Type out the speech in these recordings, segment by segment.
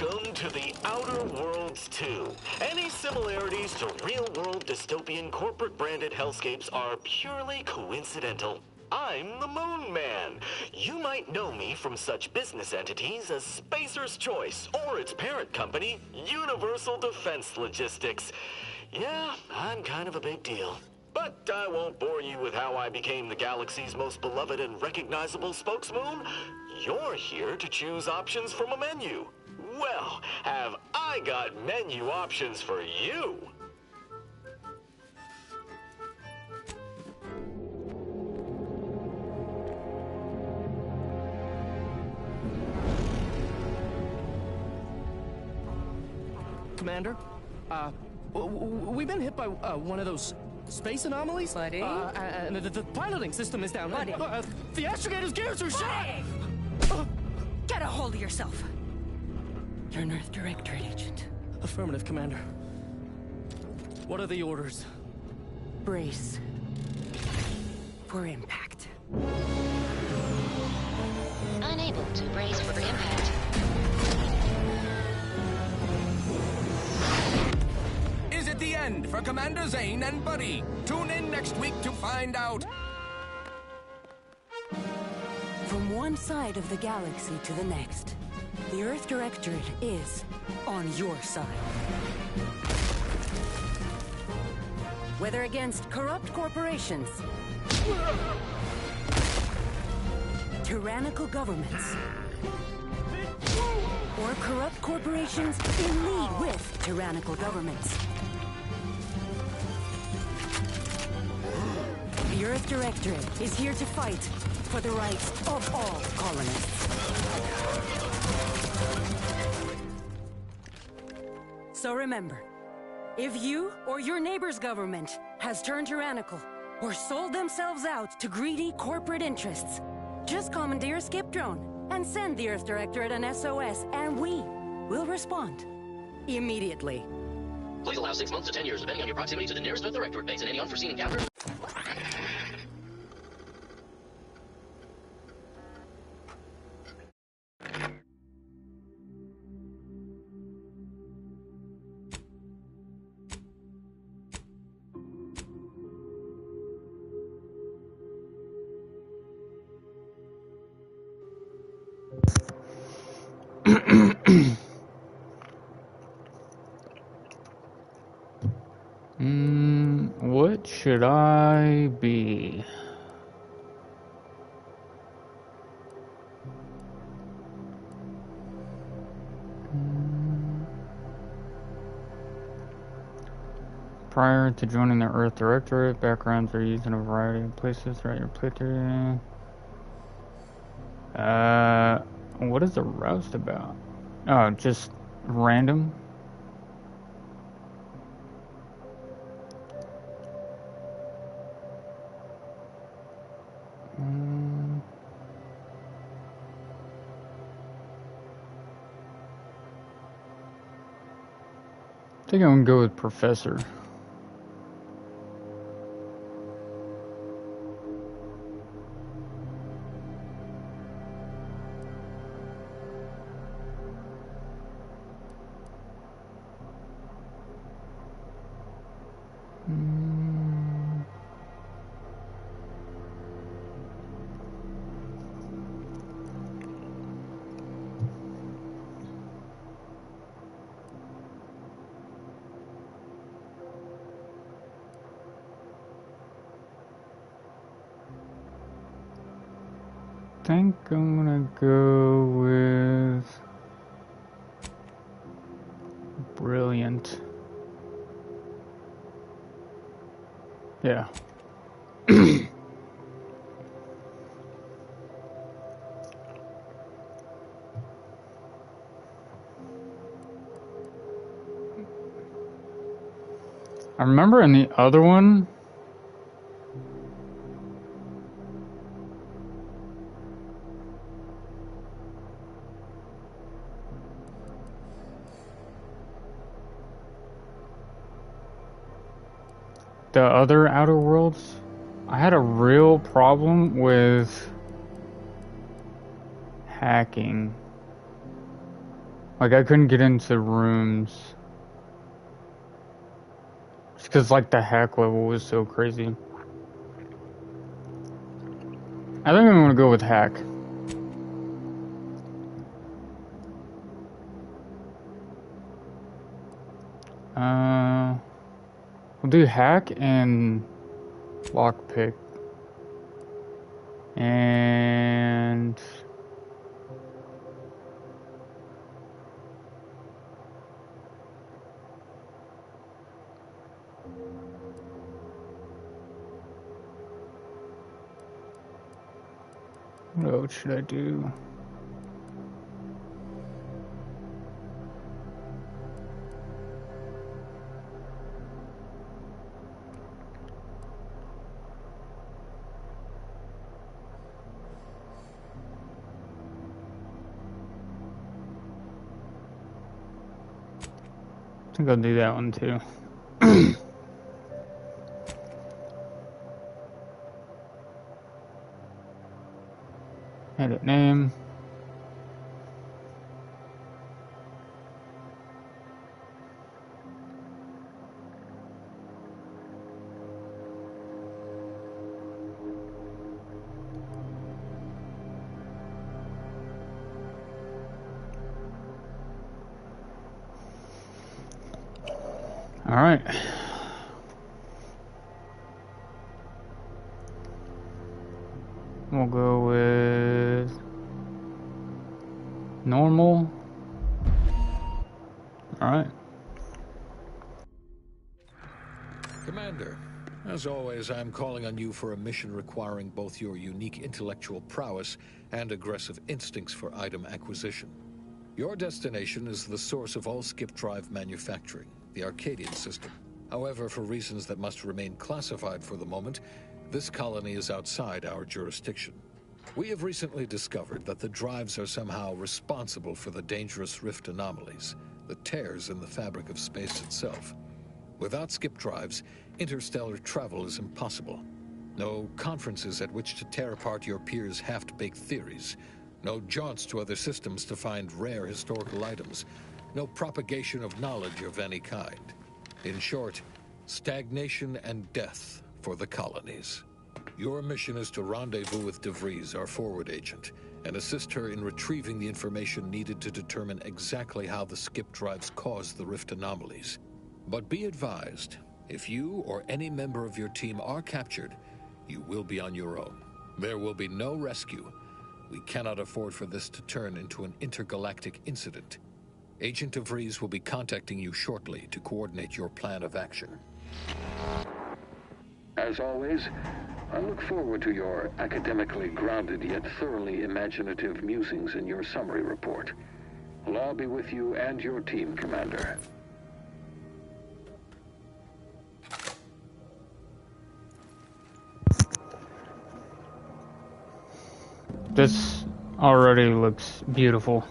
Welcome to the Outerworlds 2. Any similarities to real-world dystopian corporate-branded hellscapes are purely coincidental. I'm the Moon Man. You might know me from such business entities as Spacer's Choice or its parent company, Universal Defense Logistics. Yeah, I'm kind of a big deal. But I won't bore you with how I became the galaxy's most beloved and recognizable spokesmoon. You're here to choose options from a menu. Well, have I got menu options for you? Commander, we've been hit by one of those space anomalies. Buddy? And the piloting system is down. Buddy? The astrogator's gears are shot! Get a hold of yourself. You're an Earth Directorate agent. Affirmative, Commander. What are the orders? Brace for impact. Unable to brace for impact. Is it the end for Commander Zane and Buddy? Tune in next week to find out. From one side of the galaxy to the next, the Earth Directorate is on your side. Whether against corrupt corporations, tyrannical governments, or corrupt corporations in league with tyrannical governments, the Earth Directorate is here to fight for the rights of all colonists. So remember, if you or your neighbor's government has turned tyrannical or sold themselves out to greedy corporate interests, just commandeer a skip drone and send the Earth Directorate an SOS, and we will respond immediately. Please allow 6 months to 10 years, depending on your proximity to the nearest Earth Directorate base and any unforeseen encounters. What should I be? Prior to joining the Earth Directorate, backgrounds are used in a variety of places throughout your playthrough. What is the roust about? Oh, just random. I think I'm gonna go with Professor. I think I'm gonna go with Brilliant. Yeah. I remember in the other one, the other Outer Worlds, I had a real problem with hacking. Like, I couldn't get into rooms. Just because, like, the hack level was so crazy. I think I'm gonna go with hack. We'll do hack and lockpick. And what else should I do? I think I'll do that one too. Edit name. All right. We'll go with normal. All right. Commander, as always, I'm calling on you for a mission requiring both your unique intellectual prowess and aggressive instincts for item acquisition. Your destination is the source of all skip drive manufacturing, the Arcadian system. However, for reasons that must remain classified for the moment, this colony is outside our jurisdiction. We have recently discovered that the drives are somehow responsible for the dangerous rift anomalies, the tears in the fabric of space itself. Without skip drives, interstellar travel is impossible. No conferences at which to tear apart your peers' half-baked theories. No jaunts to other systems to find rare historical items. No propagation of knowledge of any kind. In short, stagnation and death for the colonies. Your mission is to rendezvous with DeVries, our forward agent, and assist her in retrieving the information needed to determine exactly how the skip drives caused the rift anomalies. But be advised, if you or any member of your team are captured, you will be on your own. There will be no rescue. We cannot afford for this to turn into an intergalactic incident. Agent DeVries will be contacting you shortly to coordinate your plan of action. As always, I look forward to your academically grounded yet thoroughly imaginative musings in your summary report. Allah be with you and your team, Commander. This already looks beautiful.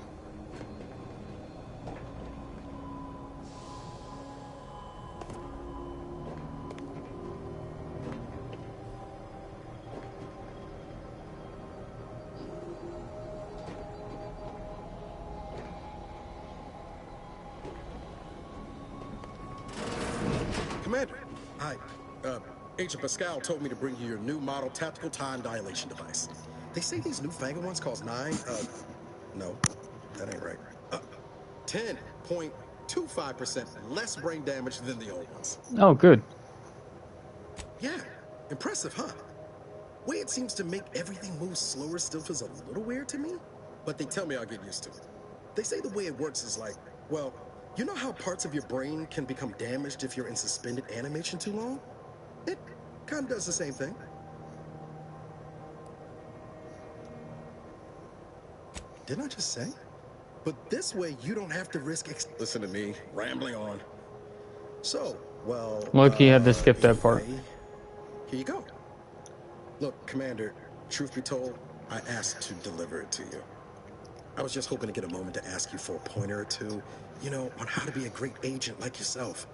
Commander, hi. Agent Pascal told me to bring you your new model tactical time dilation device. They say these newfangled ones cost no, that ain't right. 10.25% less brain damage than the old ones. Oh, good. Yeah, impressive, huh? Way it seems to make everything move slower still feels a little weird to me, but they tell me I'll get used to it. They say the way it works is like, well, you know how parts of your brain can become damaged if you're in suspended animation too long? It kind of does the same thing. Didn't I just say? But this way, you don't have to risk listen to me, rambling on. So, well... Loki had to skip that part. Here you go. Look, Commander, truth be told, I asked to deliver it to you. I was just hoping to get a moment to ask you for a pointer or two, you know, on how to be a great agent like yourself.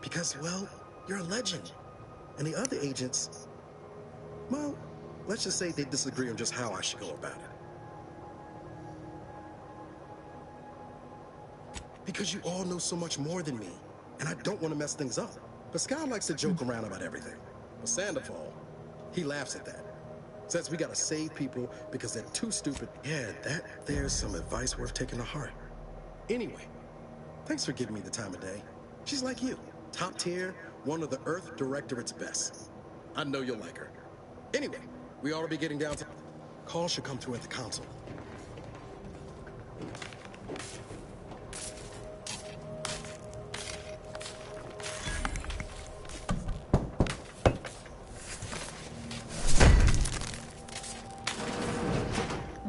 Because, well, you're a legend. And the other agents, well, let's just say they disagree on just how I should go about it. Because you all know so much more than me, and I don't want to mess things up. Pascal likes to joke around about everything. But Sandoval, he laughs at that. Says we gotta save people because they're too stupid. Yeah, there's some advice worth taking to heart. Anyway, thanks for giving me the time of day. She's like you, top tier, one of the Earth Directorate's best. I know you'll like her. Anyway, we ought to be getting down to... Call should come through at the console.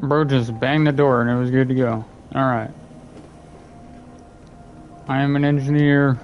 Bro just banged the door and it was good to go. Alright. I am an engineer.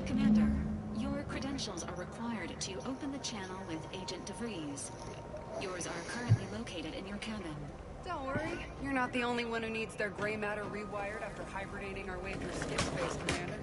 Commander, your credentials are required to open the channel with Agent DeVries. Yours are currently located in your cabin. Don't worry, you're not the only one who needs their gray matter rewired after hibernating our way through skip space, Commander.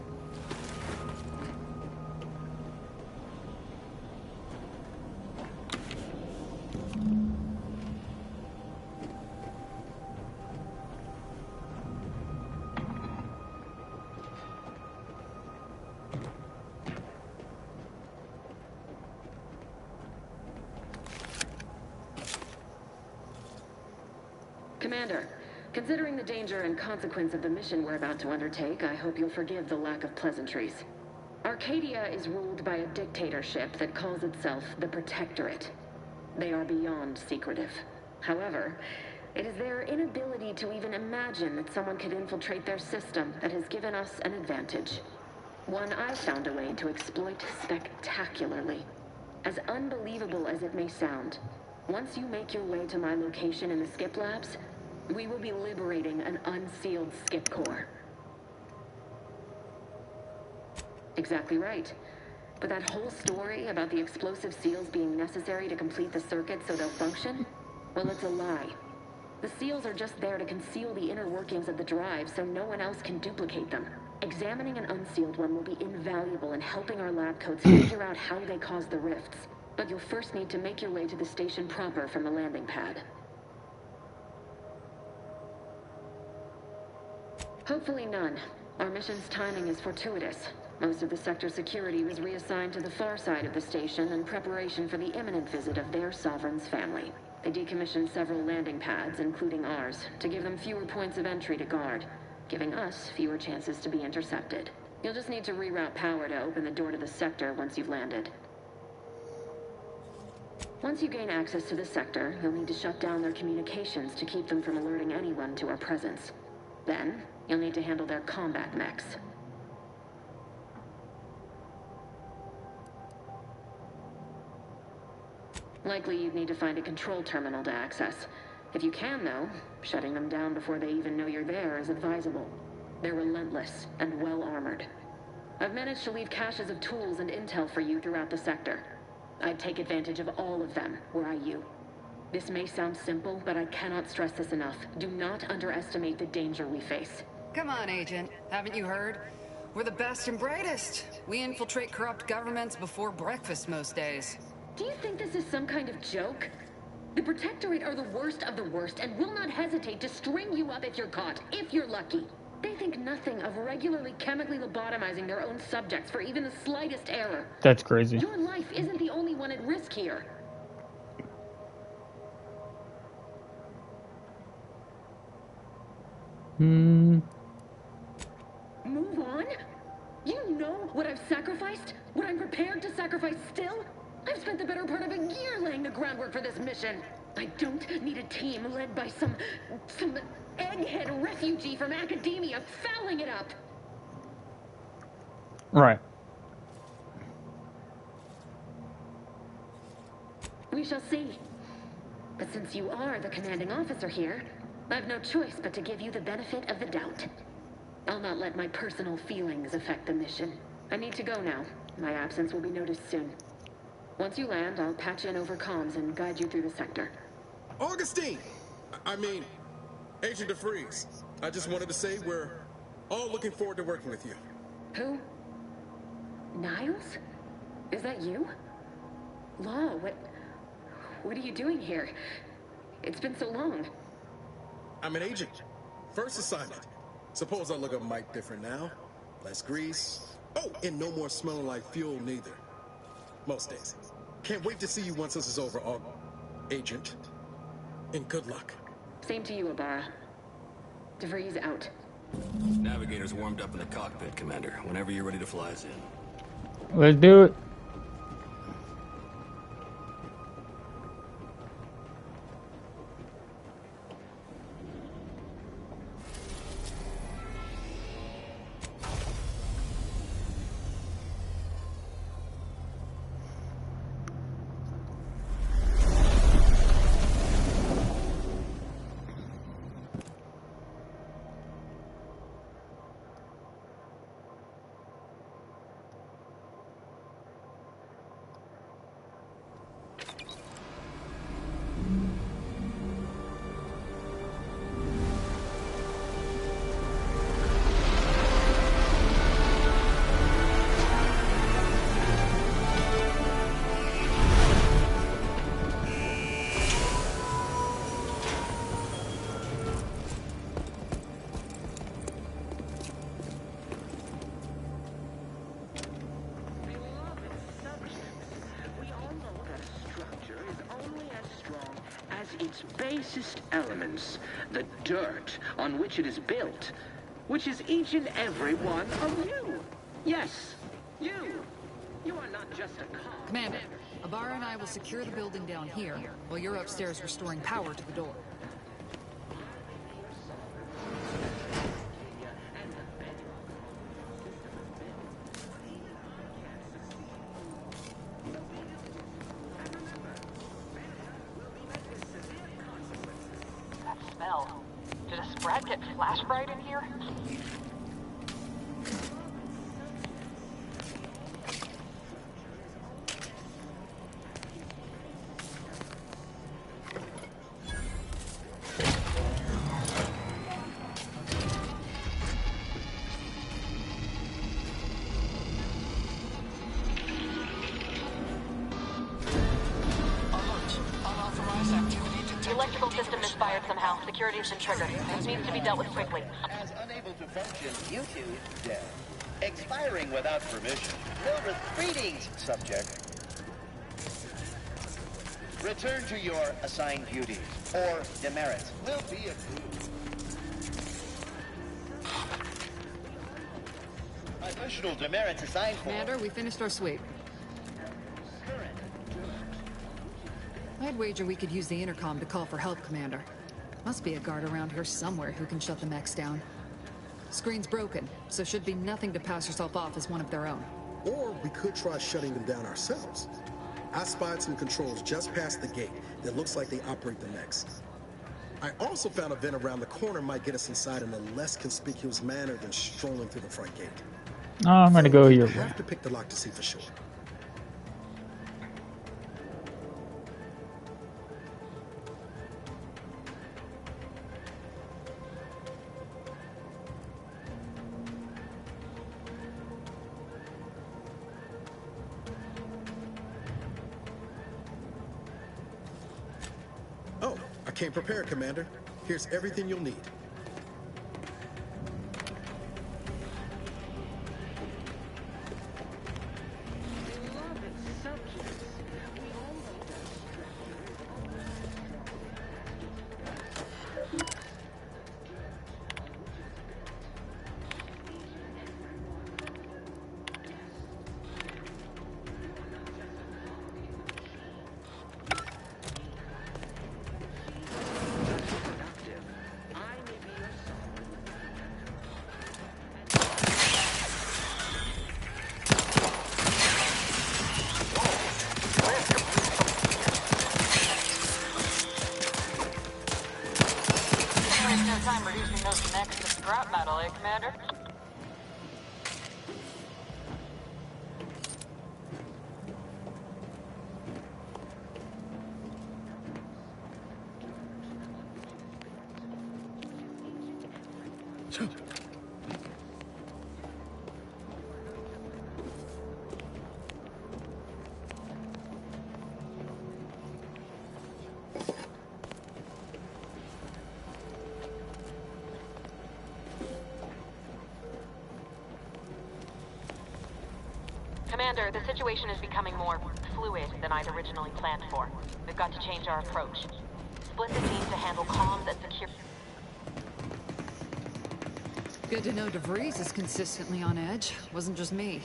Commander, considering the danger and consequence of the mission we're about to undertake, I hope you'll forgive the lack of pleasantries. Arcadia is ruled by a dictatorship that calls itself the Protectorate. They are beyond secretive. However, it is their inability to even imagine that someone could infiltrate their system that has given us an advantage. One I found a way to exploit spectacularly. As unbelievable as it may sound, once you make your way to my location in the skip labs, we will be liberating an unsealed skip core. Exactly right. But that whole story about the explosive seals being necessary to complete the circuit so they'll function, well, it's a lie. The seals are just there to conceal the inner workings of the drive so no one else can duplicate them. Examining an unsealed one will be invaluable in helping our lab coats figure out how they cause the rifts. But you'll first need to make your way to the station proper from the landing pad. Hopefully none. Our mission's timing is fortuitous. Most of the sector's security was reassigned to the far side of the station in preparation for the imminent visit of their sovereign's family. They decommissioned several landing pads, including ours, to give them fewer points of entry to guard, giving us fewer chances to be intercepted. You'll just need to reroute power to open the door to the sector once you've landed. Once you gain access to the sector, you'll need to shut down their communications to keep them from alerting anyone to our presence. Then, you'll need to handle their combat mechs. Likely you'd need to find a control terminal to access. If you can, though, shutting them down before they even know you're there is advisable. They're relentless and well-armored. I've managed to leave caches of tools and intel for you throughout the sector. I'd take advantage of all of them, were I you. This may sound simple, but I cannot stress this enough. Do not underestimate the danger we face. Come on, Agent. Haven't you heard? We're the best and brightest. We infiltrate corrupt governments before breakfast most days. Do you think this is some kind of joke? The Protectorate are the worst of the worst and will not hesitate to string you up if you're caught, if you're lucky. They think nothing of regularly chemically lobotomizing their own subjects for even the slightest error. That's crazy. Your life isn't the only one at risk here. Move on? You know what I've sacrificed? What I'm prepared to sacrifice still? I've spent the better part of a year laying the groundwork for this mission. I don't need a team led by some egghead refugee from academia fouling it up. Right. We shall see. But since you are the commanding officer here, I've no choice but to give you the benefit of the doubt. I'll not let my personal feelings affect the mission. I need to go now. My absence will be noticed soon. Once you land, I'll patch in over comms and guide you through the sector. Augustine! I mean, Agent DeFreeze. I just wanted to say we're all looking forward to working with you. Who? Niles? Is that you? Law, what are you doing here? It's been so long. I'm an agent. First assignment. Suppose I look a mite different now. Less grease. Oh, and no more smelling like fuel neither. Most days. Can't wait to see you once this is over, Agent. And good luck. Same to you, Ibarra. DeVries out. Navigator's warmed up in the cockpit, Commander. Whenever you're ready to fly us in. Let's do it. Its basest elements, the dirt on which it is built, which is each and every one of you. Yes, you. You are not just a cog. Commander, Ibarra and I will secure the building down here, while you're upstairs restoring power to the door. Did a Sprite get flash bright in here? Security's been triggered. This needs to be dealt with quickly. As unable to function due to death. Expiring without permission. Greetings, subject. Return to your assigned duties, or demerits will be approved. Additional demerits assigned for... Commander, we finished our sweep. I'd wager we could use the intercom to call for help, Commander. Must be a guard around here somewhere who can shut the mechs down. Screen's broken, so should be nothing to pass yourself off as one of their own. Or we could try shutting them down ourselves. I spied some controls just past the gate that looks like they operate the mechs. I also found a vent around the corner might get us inside in a less conspicuous manner than strolling through the front gate. Oh, I'm gonna go your way. You have to pick the lock to see for sure. Oh, I came prepared, Commander. Here's everything you'll need. Commander? Commander, the situation is becoming more fluid than I'd originally planned for. We've got to change our approach. Split the team to handle comms and secure... Good to know DeVries is consistently on edge. Wasn't just me.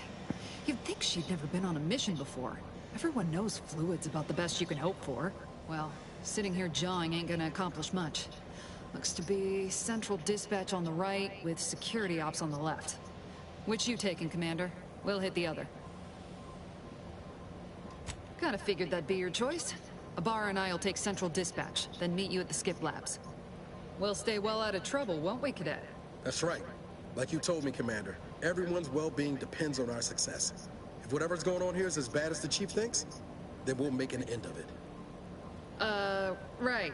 You'd think she'd never been on a mission before. Everyone knows fluid's about the best you can hope for. Well, sitting here jawing ain't gonna accomplish much. Looks to be central dispatch on the right with security ops on the left. Which you taking, Commander? We'll hit the other. Kinda figured that'd be your choice. Ibarra and I'll take central dispatch, then meet you at the skip labs. We'll stay well out of trouble, won't we, Cadet? That's right. Like you told me, Commander, everyone's well-being depends on our success. If whatever's going on here is as bad as the Chief thinks, then we'll make an end of it. Right.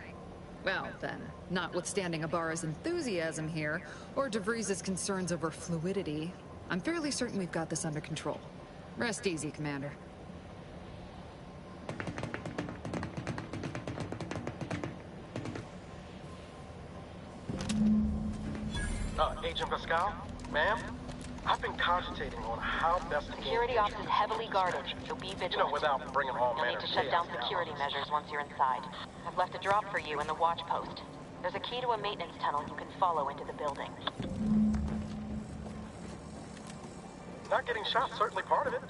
Well, then, notwithstanding Ibarra's enthusiasm here, or DeVries' concerns over fluidity, I'm fairly certain we've got this under control. Rest easy, Commander. Agent Pascal? Ma'am? I've been cogitating on how best to... Security ops is heavily guarded, so be vigilant. You know, without bringing all You'll need to shut down security measures once you're inside. I've left a drop for you in the watch post. There's a key to a maintenance tunnel you can follow into the building. Not getting shot, certainly part of it.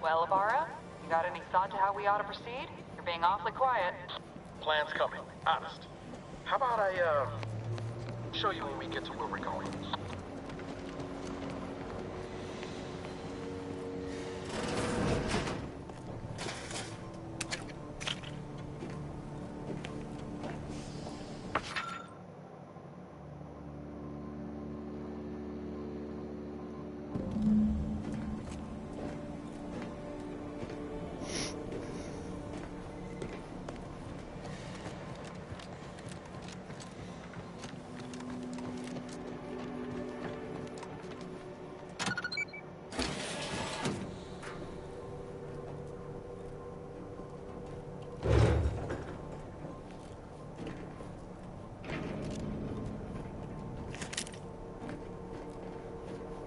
Well, Ibarra, you got any thought to how we ought to proceed? You're being awfully quiet. Plan's coming, honest. How about I, show you when we get to where we're going?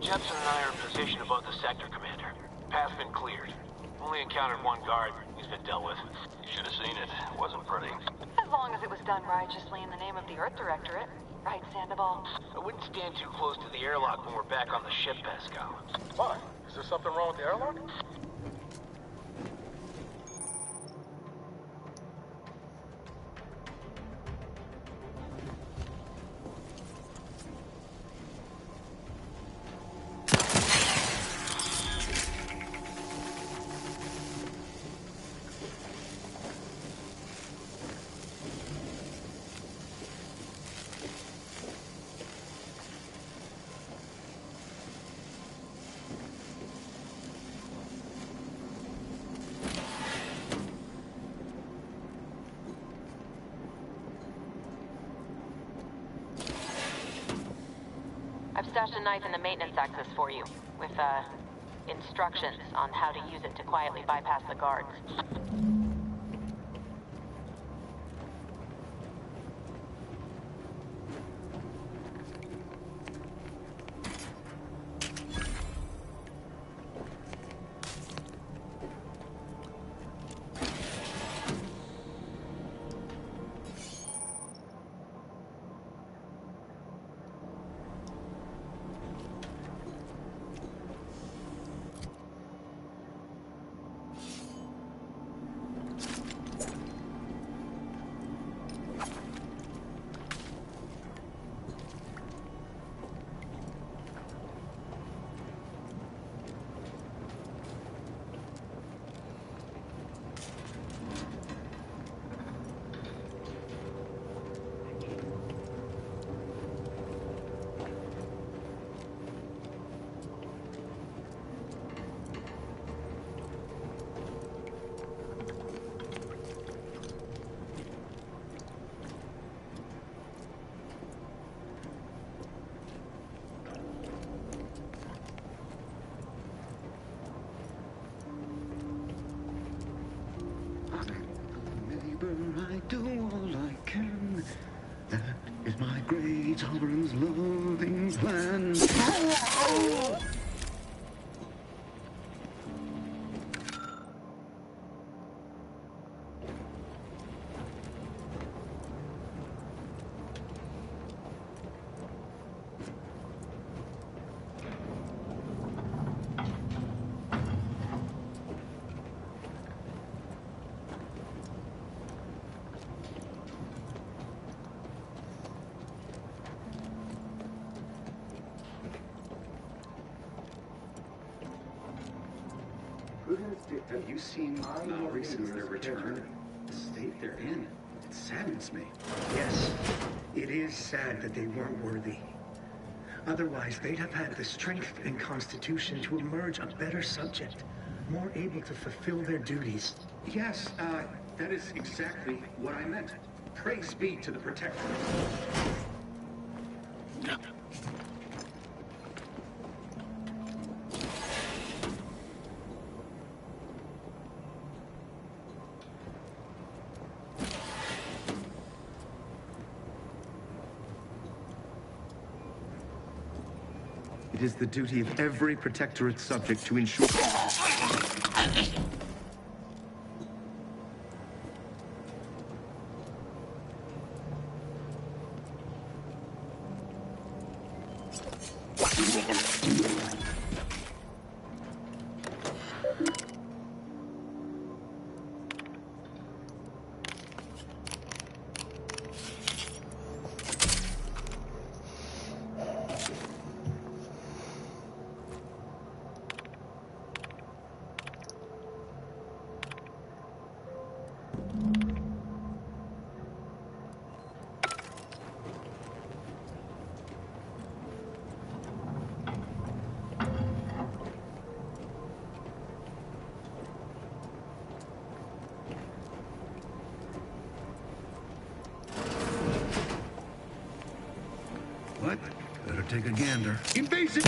Jepson and I are in position above the sector, Commander. Path's been cleared. Only encountered one guard. He's been dealt with. You should have seen it. It wasn't pretty. As long as it was done righteously in the name of the Earth Directorate. Right, Sandoval? I wouldn't stand too close to the airlock when we're back on the ship, Pascal. Why? Is there something wrong with the airlock? I've stashed a knife in the maintenance access for you, with, instructions on how to use it to quietly bypass the guards. I do all I can. That is my great sovereign's loving plan. Have you seen Maori since their return? The state they're in, it saddens me. Yes, it is sad that they weren't worthy. Otherwise, they'd have had the strength and constitution to emerge a better subject, more able to fulfill their duties. Yes, that is exactly what I meant. Praise be to the Protector. It is the duty of every Protectorate subject to ensure... What? Better take a gander. Invasive!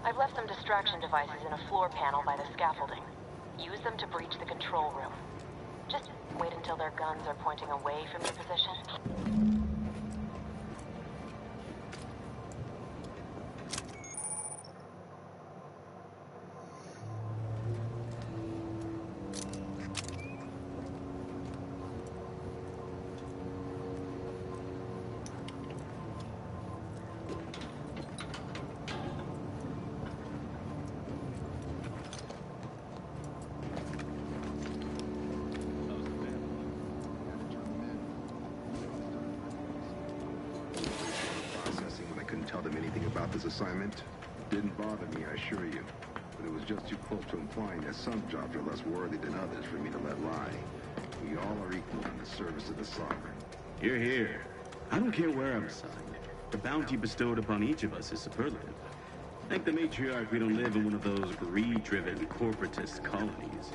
I've left some distraction devices in a floor panel by the scaffolding. Use them to breach the control room. Just wait until their guns are pointing away from your position. Tell them anything about this assignment? Didn't bother me, I assure you. But it was just too close to implying that some jobs are less worthy than others for me to let lie. We all are equal in the service of the Sovereign. Hear, hear. I don't care where I'm assigned. The bounty bestowed upon each of us is superlative. Thank the matriarch we don't live in one of those greed-driven corporatist colonies.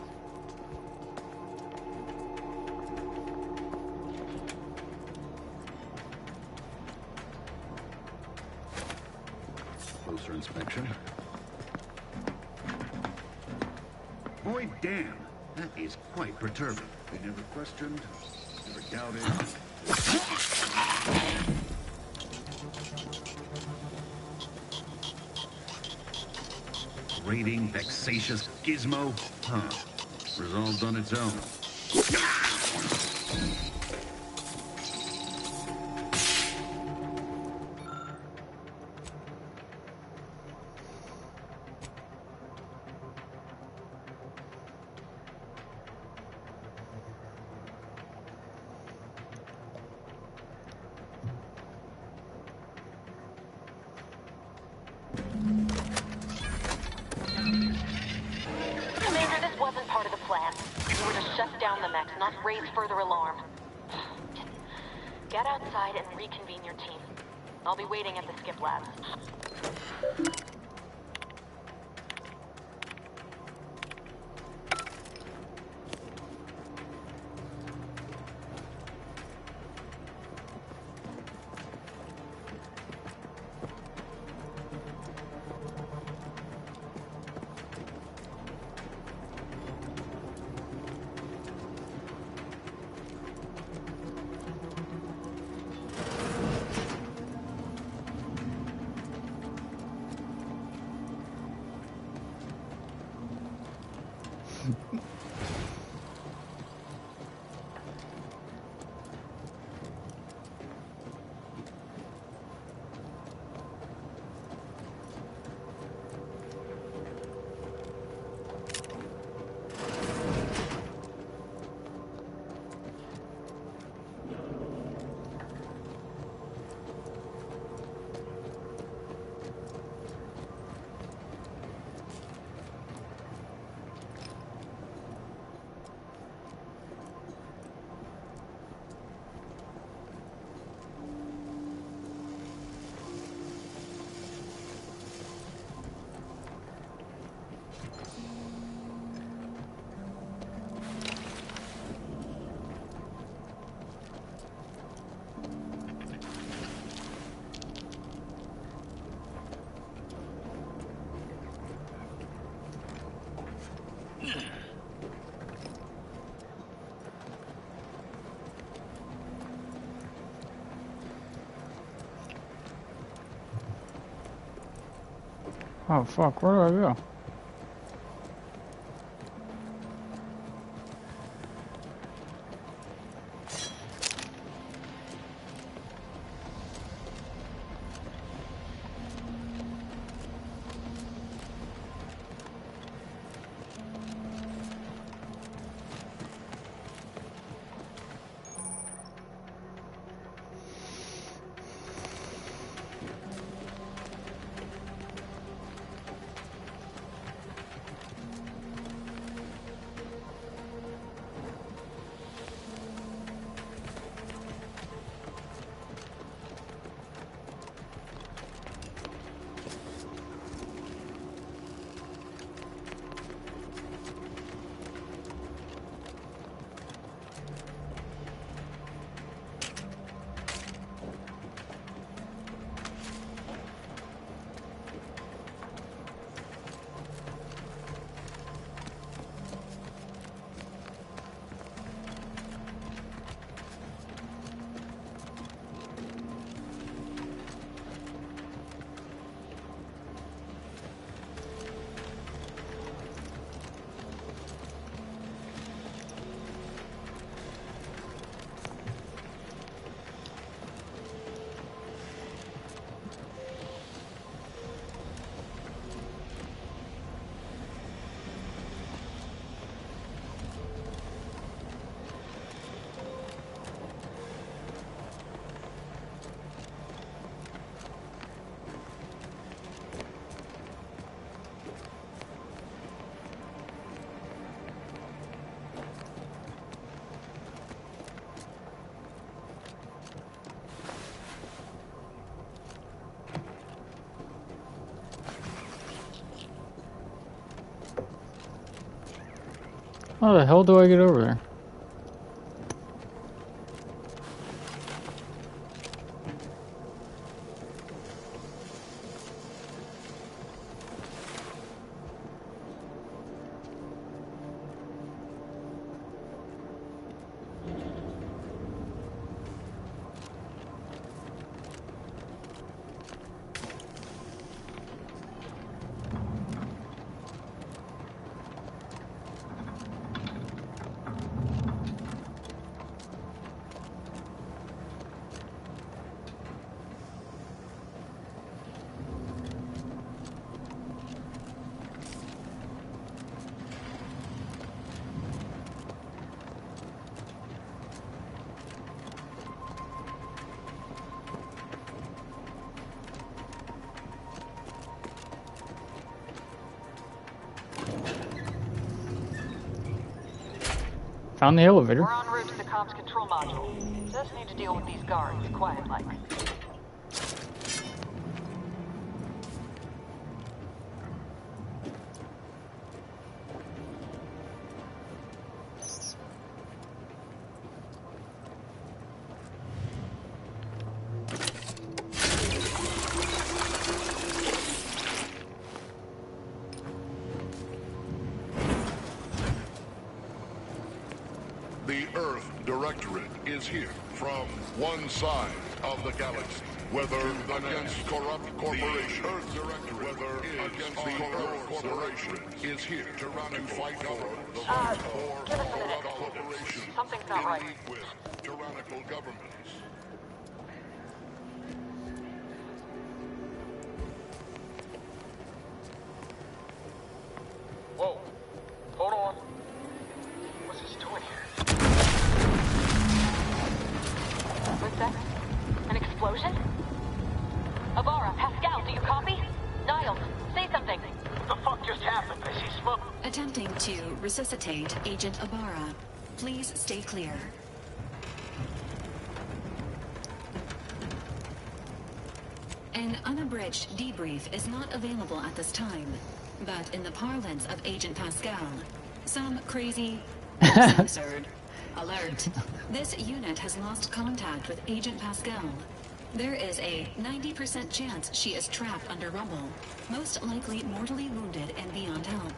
Closer inspection. Boy, damn. That is quite perturbing. They never questioned, never doubted. Raiding, vexatious gizmo? Huh. Resolved on its own. Commander, this wasn't part of the plan. You were to shut down the mechs, not raise further alarm. Get outside and reconvene your team. I'll be waiting at the skip lab. Oh fuck, where do I go? How the hell do I get over there? Found the elevator. We're en route to the comms control module. Just need to deal with these guards, quiet-like. The Earth Directorate is here from one side of the galaxy. Whether against corrupt corporations, the Earth Directorate, whether against the corrupt corporation, is here to fight for the right for Give us a minute. corrupt corporations. Something's not right. In league with tyrannical governments. Whoa. Hold on. What's this doing here? What's that? An explosion? Avara, Pascal, do you copy? Niles, say something. What the fuck just happened? I see smoke. Attempting to resuscitate Agent Ibarra. Please stay clear. An unabridged debrief is not available at this time, but in the parlance of Agent Pascal, some crazy censored alert. This unit has lost contact with Agent Pascal. There is a 90% chance she is trapped under rubble, most likely mortally wounded and beyond help.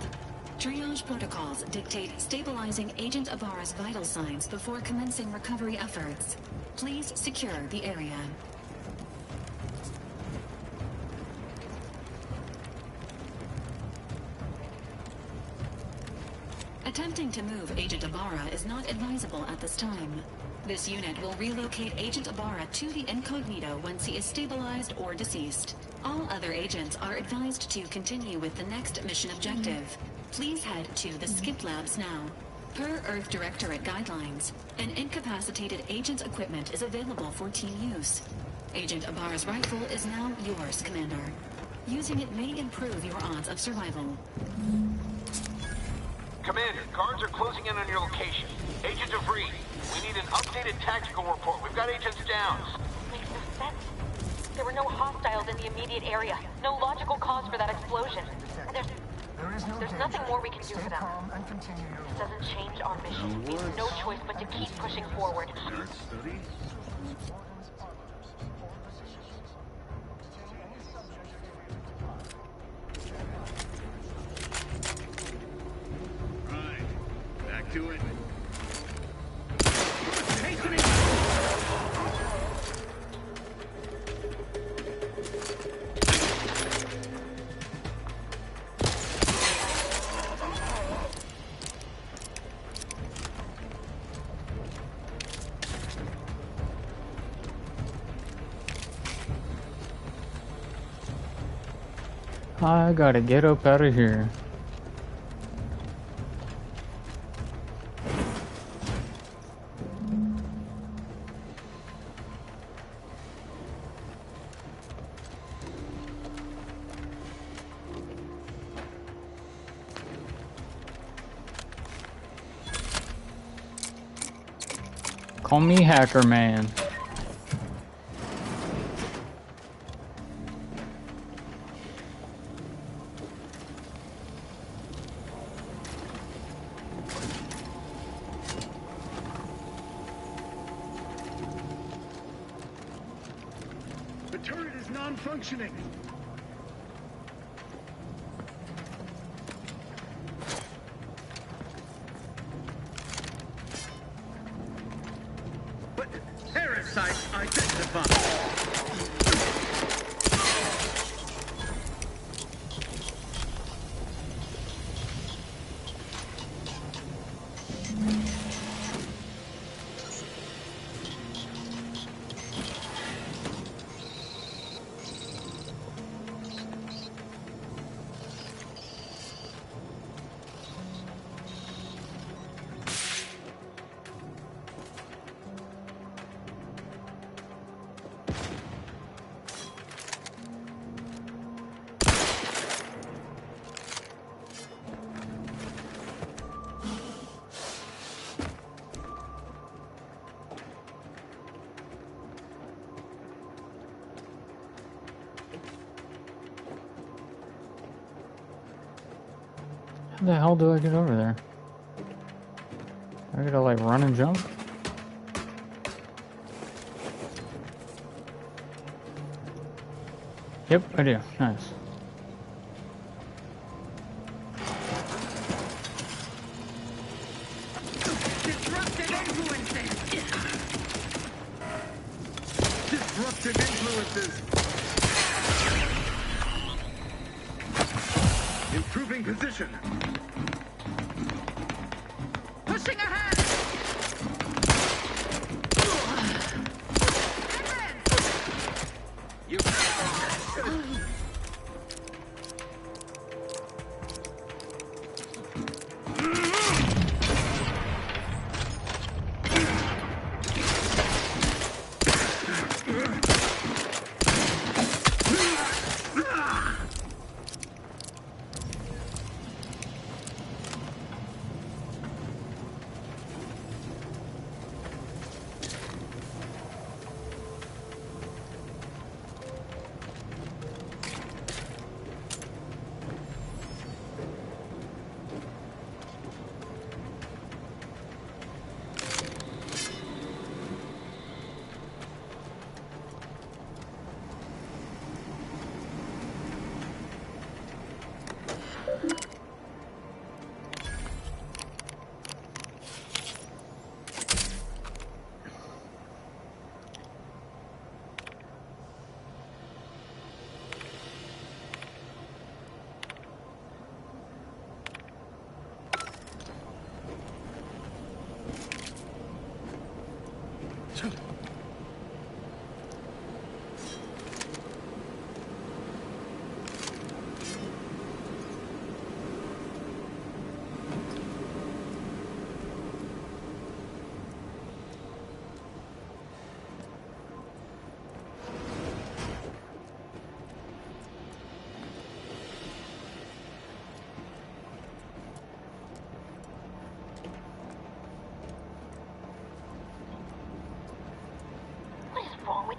Triage protocols dictate stabilizing Agent Ibarra's vital signs before commencing recovery efforts. Please secure the area. Attempting to move Agent Ibarra is not advisable at this time. This unit will relocate Agent Ibarra to the incognito once he is stabilized or deceased. All other agents are advised to continue with the next mission objective. Please head to the Skip Labs now. Per Earth Directorate guidelines, an incapacitated agent's equipment is available for team use. Agent Ibarra's rifle is now yours, Commander. Using it may improve your odds of survival. Commander, guards are closing in on your location. Agent DeVries, we need an updated tactical report. We've got agents down. Makes no sense. There were no hostiles in the immediate area. No logical cause for that explosion. There's nothing more we can do for them. This doesn't change our mission. We have no choice but to keep pushing forward. Back to it. I gotta get up out of here. Call me Hacker Man. The turret is non-functioning. But parasites identified. How the hell do I get over there? I gotta like run and jump? Yep, I do. Nice. Disruptive influences. Improving position. Pushing ahead.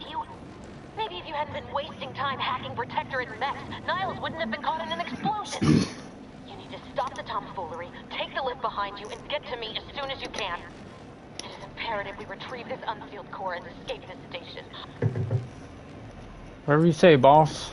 You. Maybe if you hadn't been wasting time hacking Protectorate mechs, Niles wouldn't have been caught in an explosion. You need to stop the tomfoolery, take the lift behind you, and get to me as soon as you can. It is imperative we retrieve this unsealed core and escape this station. Whatever you say, boss.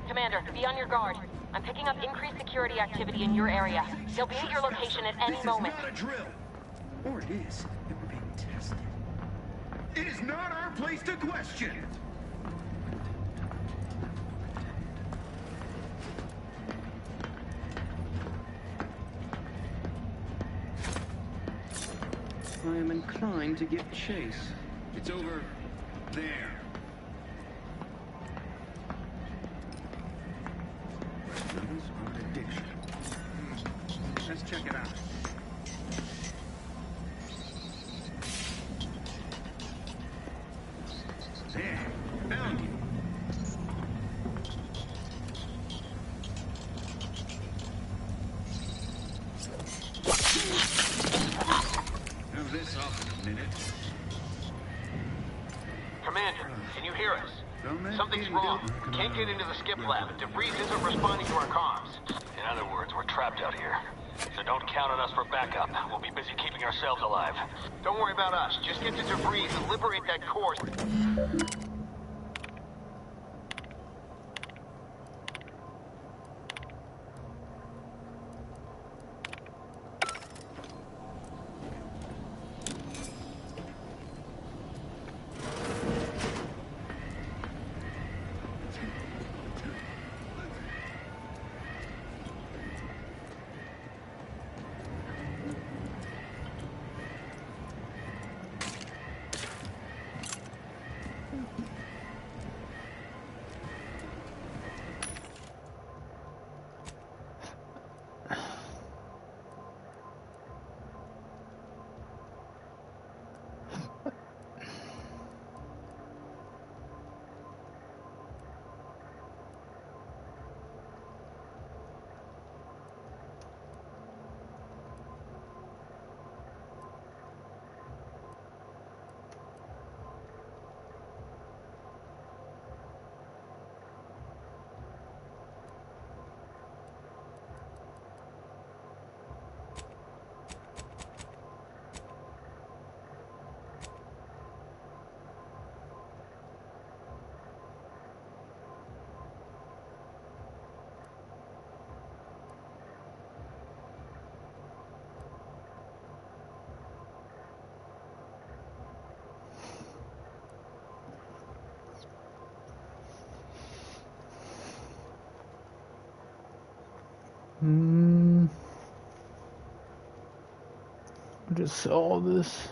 Commander, be on your guard. I'm picking up increased security activity in your area. They'll be at your location at any moment. This is not a drill. Or it is, and we're being tested. It is not our place to question. I am inclined to give chase. It's over there. Levels on addiction. Let's check it out. There. this up in a minute. Commander, can you hear us? Something's wrong. We can't get into the skip lab. DeVries isn't responding to our comms. In other words, we're trapped out here. So don't count on us for backup. We'll be busy keeping ourselves alive. Don't worry about us. Just get to DeVries and liberate that core. I just saw this.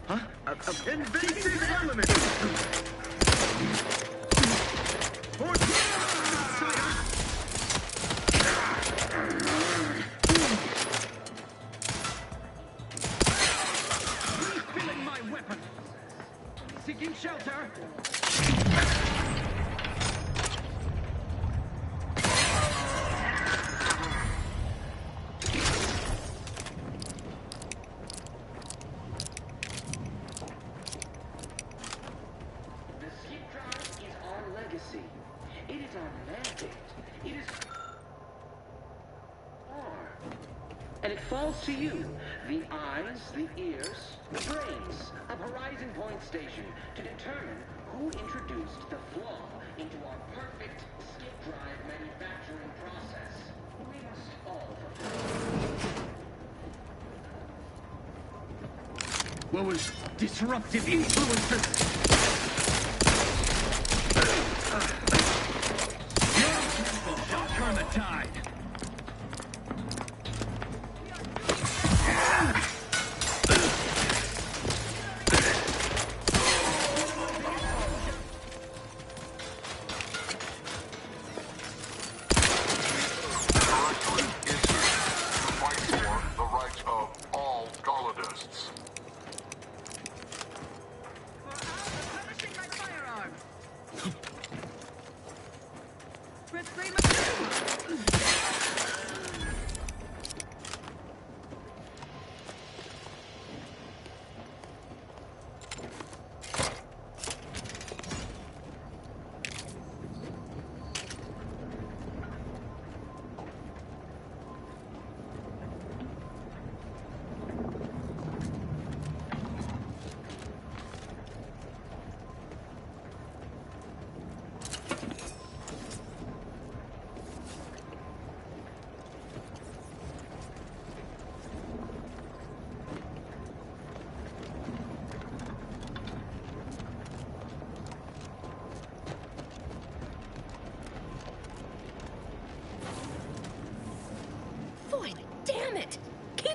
Huh? Invasive element! Refilling my weapon! Seeking shelter! And it falls to you, the eyes, the ears, the brains of Horizon Point Station to determine who introduced the flaw into our perfect skip drive manufacturing process. We must all fulfill. What was disruptive influences? Your people shall turn the tide.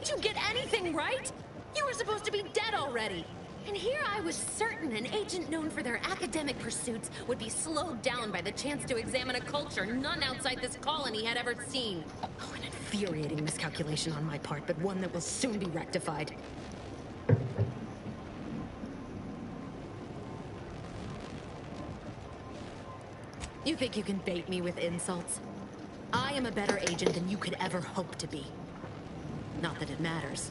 Didn't you get anything right? You were supposed to be dead already. And here I was certain an agent known for their academic pursuits would be slowed down by the chance to examine a culture none outside this colony had ever seen. Oh, an infuriating miscalculation on my part, but one that will soon be rectified. You think you can bait me with insults? I am a better agent than you could ever hope to be. Not that it matters.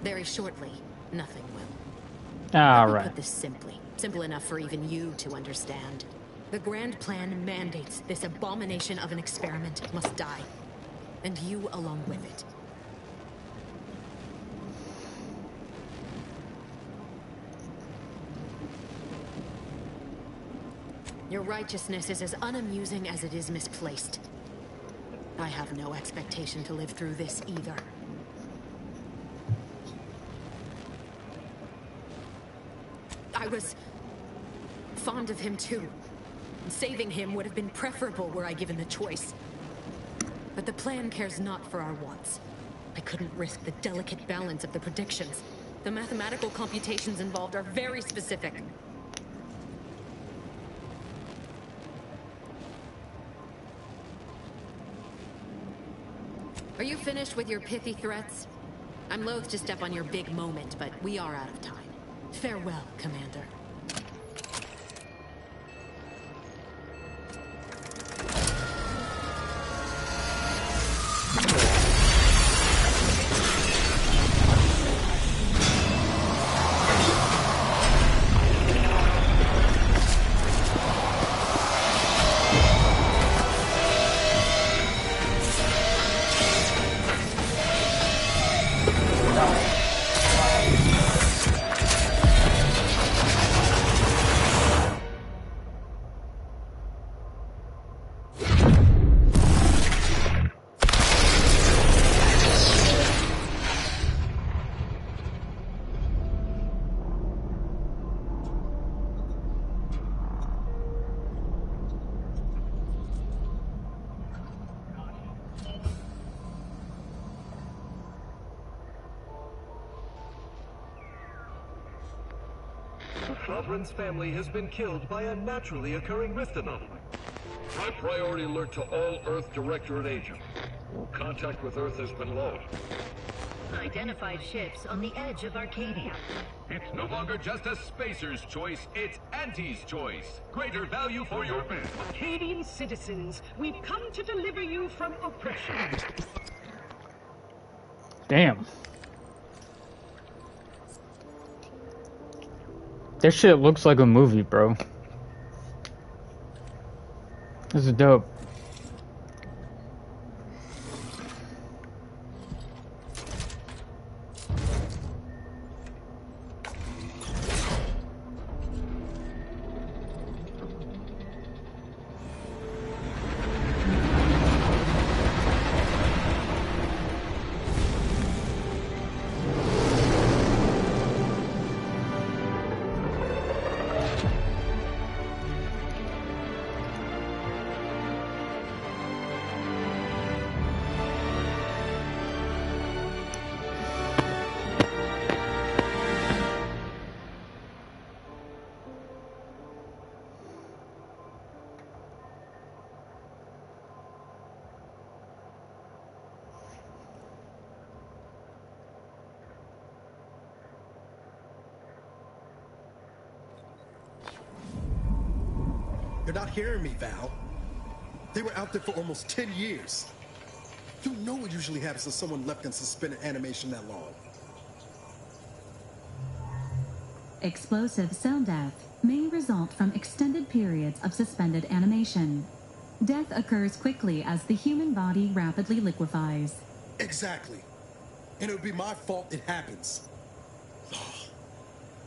Very shortly, nothing will. All Let me right. put this simply. Simple enough for even you to understand. The grand plan mandates this abomination of an experiment must die. And you along with it. Your righteousness is as unamusing as it is misplaced. I have no expectation to live through this either. I was fond of him too. Saving him would have been preferable were I given the choice. But the plan cares not for our wants. I couldn't risk the delicate balance of the predictions. The mathematical computations involved are very specific. Are you finished with your pithy threats? I'm loath to step on your big moment, but we are out of time. Farewell, Commander. Sovereign's family has been killed by a naturally occurring rift anomaly. High priority alert to all Earth Directorate agents. Contact with Earth has been lost. Identified ships on the edge of Arcadia. It's no longer just a spacer's choice, it's Auntie's choice. Greater value for your men. Arcadian citizens, we've come to deliver you from oppression. Damn. This shit looks like a movie, bro. This is dope. You're not hearing me, Val. They were out there for almost 10 years. You know what usually happens to someone left in suspended animation that long. Explosive cell death may result from extended periods of suspended animation. Death occurs quickly as the human body rapidly liquefies. Exactly. And it would be my fault it happens. Oh,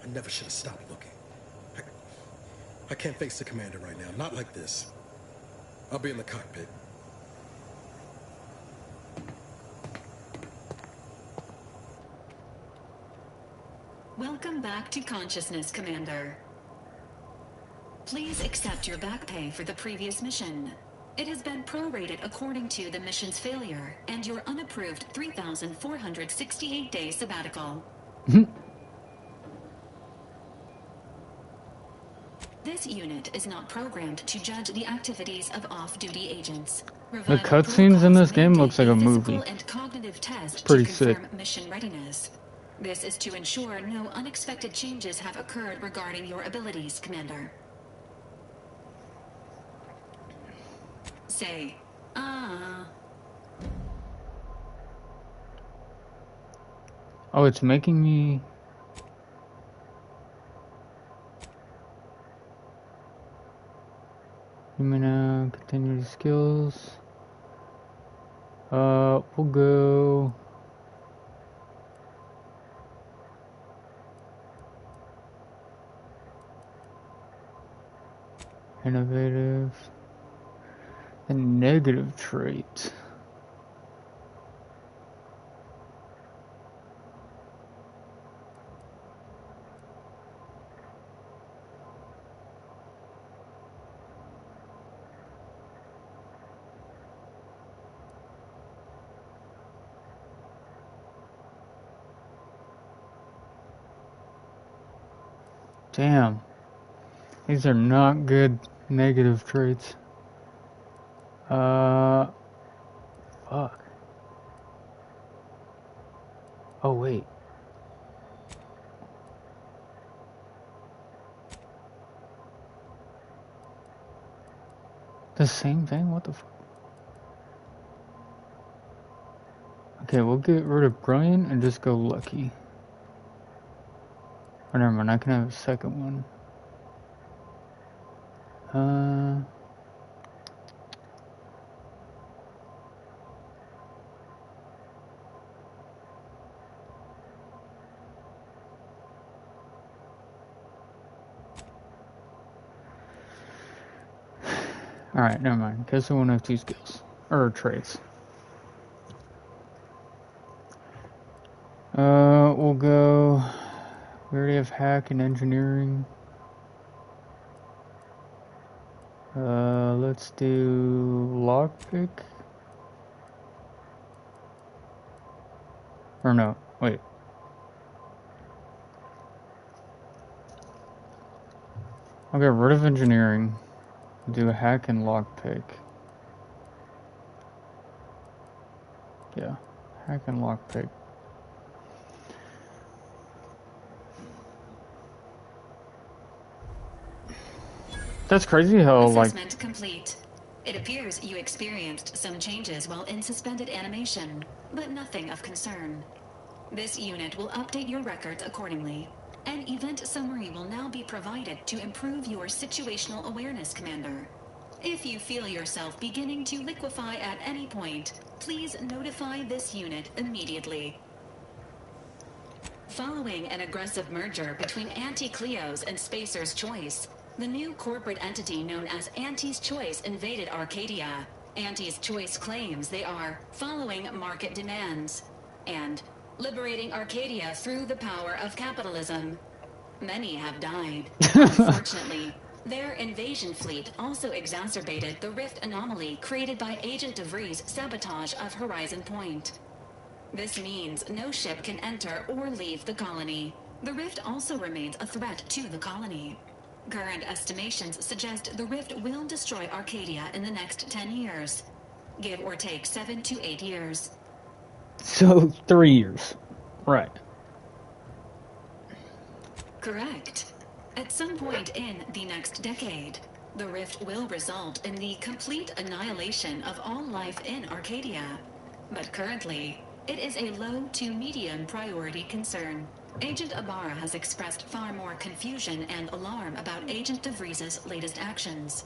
I never should have stopped looking. I can't face the commander right now, not like this. I'll be in the cockpit. Welcome back to consciousness, Commander. Please accept your back pay for the previous mission. It has been prorated according to the mission's failure and your unapproved 3,468-day sabbatical. This unit is not programmed to judge the activities of off-duty agents. The cutscenes in this game looks like a movie. And cognitive test it's pretty to sick. confirm mission readiness. This is to ensure no unexpected changes have occurred regarding your abilities, Commander. Say, Oh, it's making me... Humana, continue the skills. We'll go... Innovative. And negative trait. Damn. These are not good negative traits. Fuck. Oh, wait. The same thing? What the fuck? Okay, we'll get rid of brilliant and just go lucky. Oh, never mind, I can have a second one. Alright, never mind. Guess I won't have 2 skills. Or traits. We'll go... We already have hack and engineering. Let's do lockpick. Or no, wait. I'll get rid of engineering. Do a hack and lockpick. Yeah, hack and lockpick. That's crazy how, Assessment complete. It appears you experienced some changes while in suspended animation, but nothing of concern. This unit will update your records accordingly. An event summary will now be provided to improve your situational awareness, Commander. If you feel yourself beginning to liquefy at any point, please notify this unit immediately. Following an aggressive merger between Anti-Cleo's and Spacer's Choice, the new corporate entity known as Anti's Choice invaded Arcadia. Anti's Choice claims they are following market demands and liberating Arcadia through the power of capitalism. Many have died. Unfortunately, their invasion fleet also exacerbated the rift anomaly created by Agent DeVries' sabotage of Horizon Point. This means no ship can enter or leave the colony. The rift also remains a threat to the colony. Current estimations suggest the rift will destroy Arcadia in the next 10 years. Give or take 7 to 8 years. So, 3 years. Right. Correct. At some point in the next decade, the rift will result in the complete annihilation of all life in Arcadia. But currently, it is a low to medium priority concern. Agent Ibarra has expressed far more confusion and alarm about Agent DeVries' latest actions.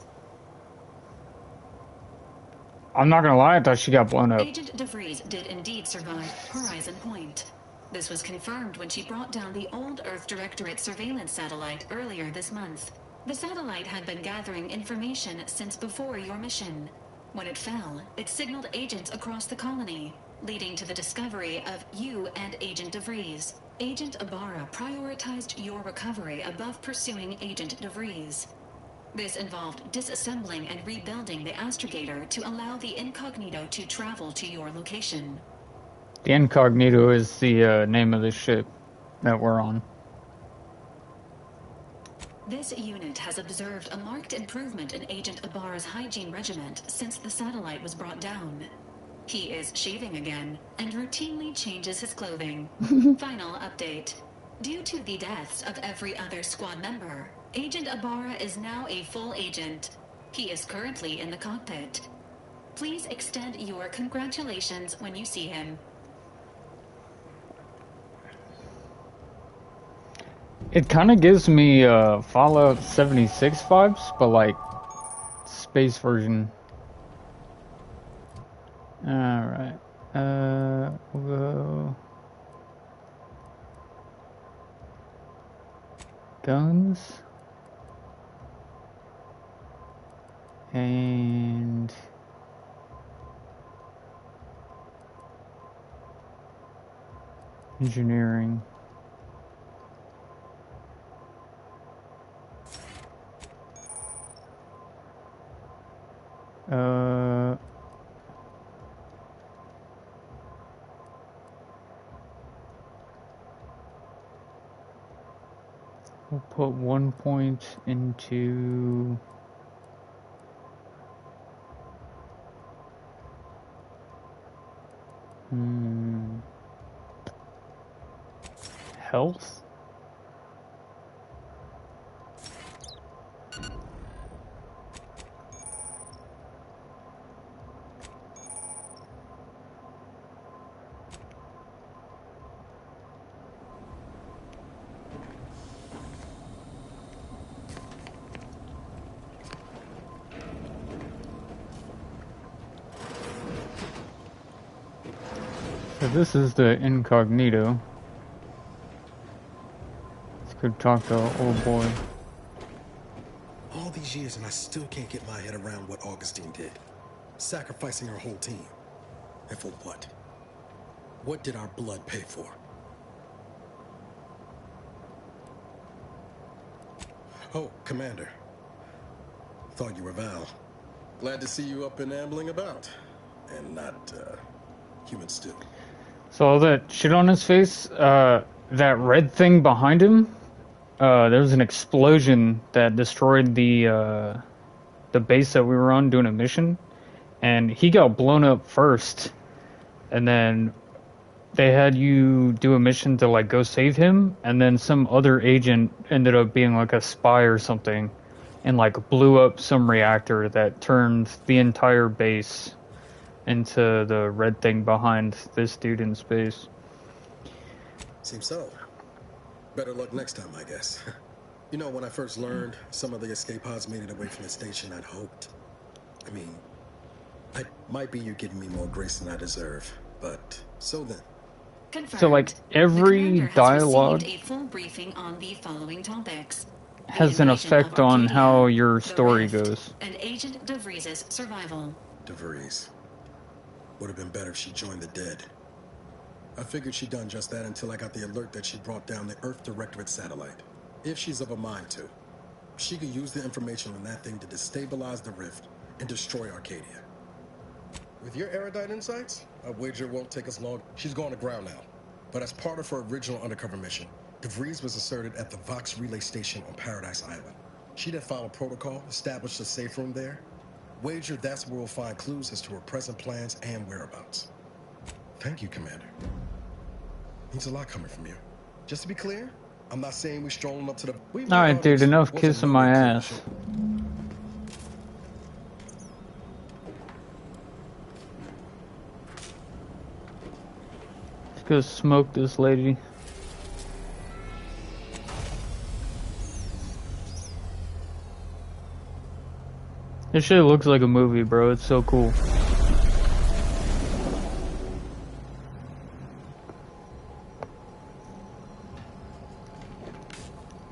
I'm not gonna lie, I thought she got blown up. Agent DeVries did indeed survive Horizon Point. This was confirmed when she brought down the old Earth Directorate surveillance satellite earlier this month. The satellite had been gathering information since before your mission. When it fell, it signaled agents across the colony, leading to the discovery of you and Agent DeVries. Agent Ibarra prioritized your recovery above pursuing Agent DeVries. This involved disassembling and rebuilding the astrogator to allow the incognito to travel to your location. The incognito is the name of the ship that we're on. This unit has observed a marked improvement in Agent Ibarra's hygiene regimen since the satellite was brought down. He is shaving again and routinely changes his clothing. Final update. Due to the deaths of every other squad member, Agent Ibarra is now a full agent. He is currently in the cockpit. Please extend your congratulations when you see him. It kind of gives me Fallout 76 vibes, but like space version. Alright. We'll go guns. And engineering. We'll put 1 point into health. So this is the incognito. Let's go talk to old boy. All these years and I still can't get my head around what Augustine did. Sacrificing her whole team. And for what? What did our blood pay for? Oh, Commander. Thought you were Val. Glad to see you up and ambling about. And not, human stew. So all that shit on his face, that red thing behind him, there was an explosion that destroyed the base that we were on doing a mission, and he got blown up first, and then they had you do a mission to like go save him, and then some other agent ended up being like a spy or something, and like blew up some reactor that turned the entire base into the red thing behind this dude in space. Seems so. Better luck next time, I guess. You know, when I first learned some of the escape pods made it away from the station, I'd hoped. I mean, I might be you giving me more grace than I deserve, but so then. Confirmed. So like every dialogue a full briefing on the following topics. has an effect on how your story goes. And Agent DeVries' survival. DeVries. Would have been better if she joined the dead. I figured she'd done just that until I got the alert that she brought down the Earth Directorate satellite. If she's of a mind to, she could use the information on that thing to destabilize the rift and destroy Arcadia. With your erudite insights, I wager it won't take us long. She's gone to ground now. But as part of her original undercover mission, DeVries was asserted at the Vox Relay Station on Paradise Island. She'd have followed protocol, established a safe room there. Wager that's where we'll find clues as to her present plans and whereabouts. Thank you, Commander. Means a lot coming from you. Just to be clear, I'm not saying we're strolling up to the... Alright, dude, enough kissing my ass. Let's go smoke this lady. This shit looks like a movie, bro. It's so cool.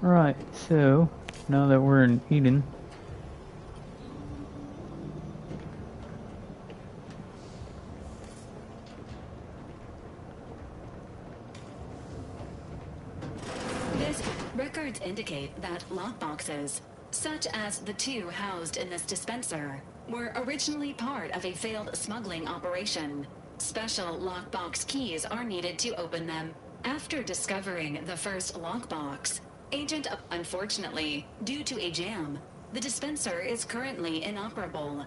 Right, so now that we're in Eden, Records indicate that lockboxes, such as the two housed in this dispenser, were originally part of a failed smuggling operation. Special lockbox keys are needed to open them. After discovering the first lockbox, unfortunately, due to a jam, the dispenser is currently inoperable.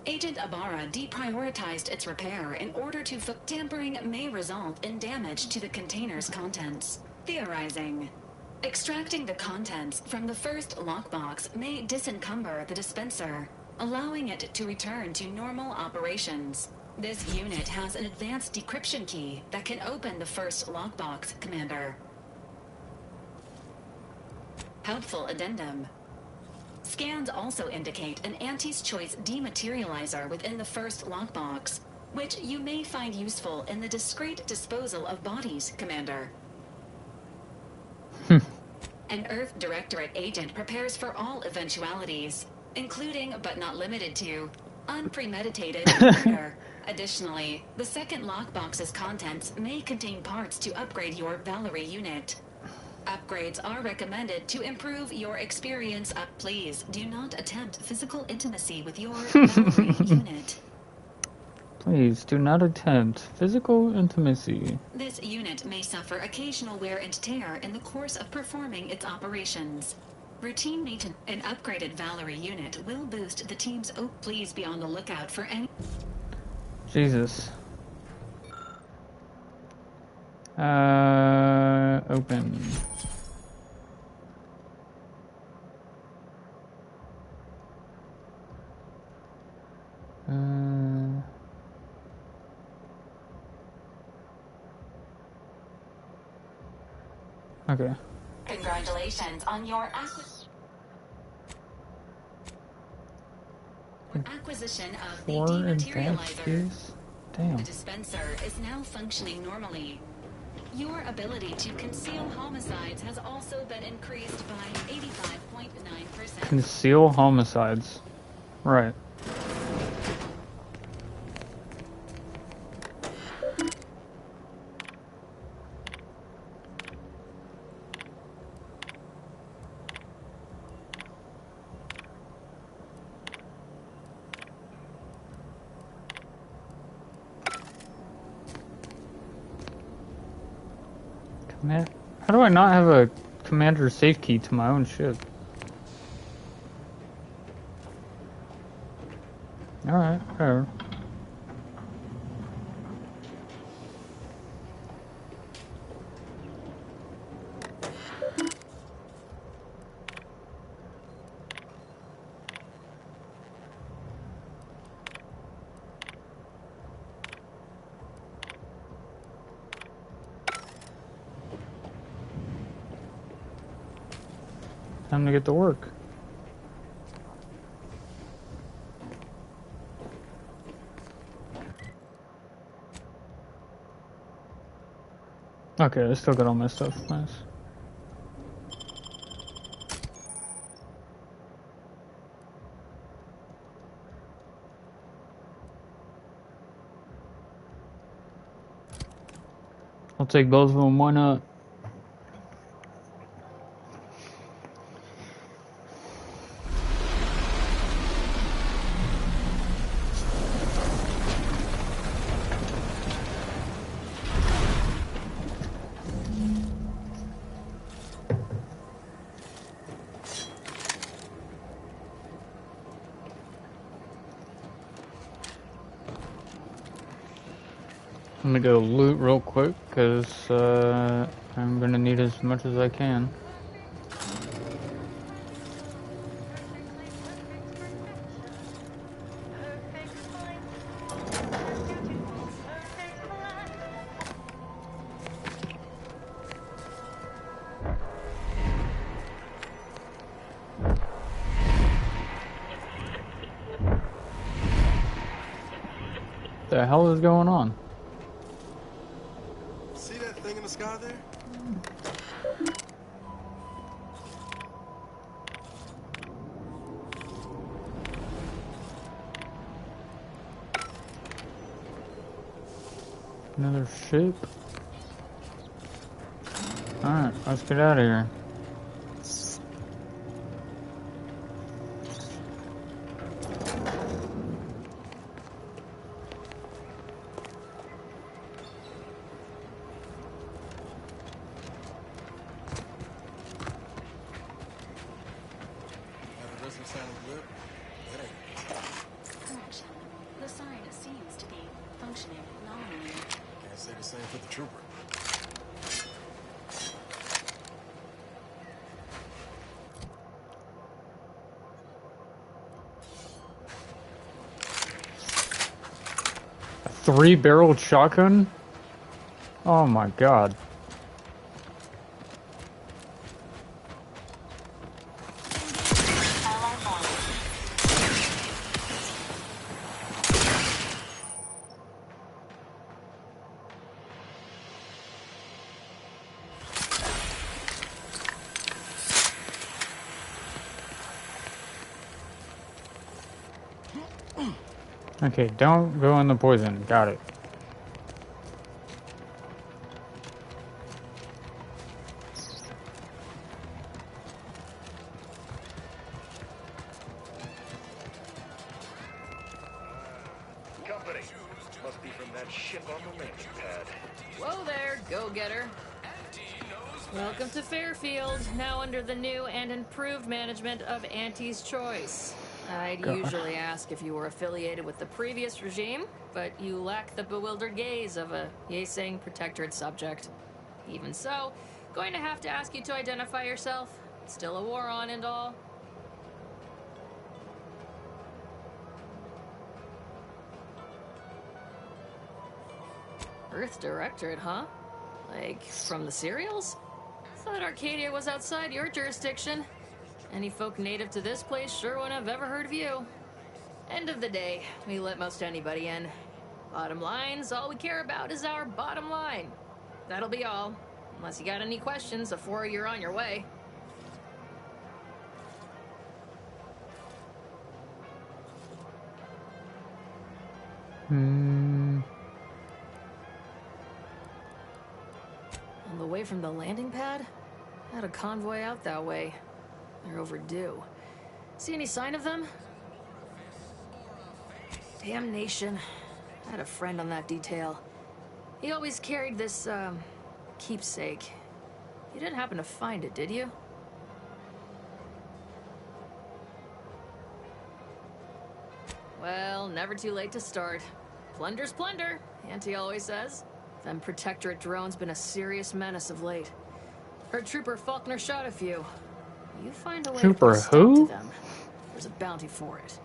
Agent Ibarra deprioritized its repair in order to tampering may result in damage to the container's contents. Theorizing. Extracting the contents from the first lockbox may disencumber the dispenser, allowing it to return to normal operations. This unit has an advanced decryption key that can open the first lockbox, Commander. Helpful addendum. Scans also indicate an Anti's Choice dematerializer within the first lockbox, which you may find useful in the discreet disposal of bodies, Commander. An Earth Directorate agent prepares for all eventualities, including but not limited to unpremeditated murder. Additionally, the second lockbox's contents may contain parts to upgrade your Valerie unit. Upgrades are recommended to improve your experience. Please do not attempt physical intimacy with your Valerie unit. Please do not attempt physical intimacy. This unit may suffer occasional wear and tear in the course of performing its operations. Routine maintenance. An upgraded Valerie unit will boost the team's Please be on the lookout for any... Jesus. Open. Okay. Congratulations on your acquisition of the dematerializer. Damn. The dispenser is now functioning normally. Your ability to conceal homicides has also been increased by 85.9%. Conceal homicides. Right. How do I not have a commander safe key to my own ship? Alright, whatever. Time to get to work. Okay, I still got all my stuff. Nice. I'll take both of them, why not? I'm gonna go loot real quick, because I'm gonna need as much as I can. What the hell is going on? See that thing in the sky there? Another ship? Alright, let's get out of here. sound good. That ain't. Correction. The sign seems to be functioning nominally. Can't say the same for the trooper. A 3-barreled shotgun? Oh my god. Okay, don't go in the poison. Got it. Company. Must be from that ship on the landing pad. Whoa there, go-getter. Welcome to Fairfield, now under the new and improved management of Auntie's Choice. I'd God. usually ask if you were affiliated with the previous regime, but you lack the bewildered gaze of a yay-saying protectorate subject. Even so, going to have to ask you to identify yourself. Still a war on and all. Earth Directorate, huh? Like, from the serials? Thought Arcadia was outside your jurisdiction. Any folk native to this place sure wouldn't have ever heard of you. End of the day, we let most anybody in. Bottom line's all we care about is our bottom line. That'll be all. Unless you got any questions before you're on your way. On the way from the landing pad? Had a convoy out that way. They're overdue. See any sign of them? Damnation. I had a friend on that detail. He always carried this, keepsake. You didn't happen to find it, did you? Well, never too late to start. Plunder's plunder, Auntie always says. Them Protectorate drones been a serious menace of late. Her trooper Faulkner shot a few. You find a way to put a stop to them. There's a bounty for it.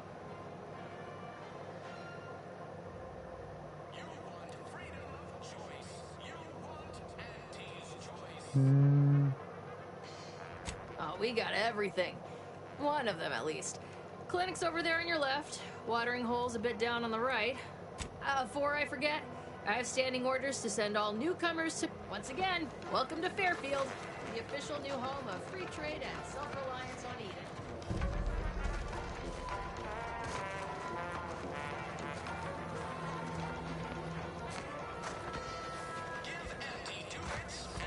Oh, we got everything. One of them, at least. Clinic's over there on your left. Watering hole's a bit down on the right. Before I forget, I have standing orders to send all newcomers to... Once again, welcome to Fairfield, the official new home of free trade and self-reliance on Eden.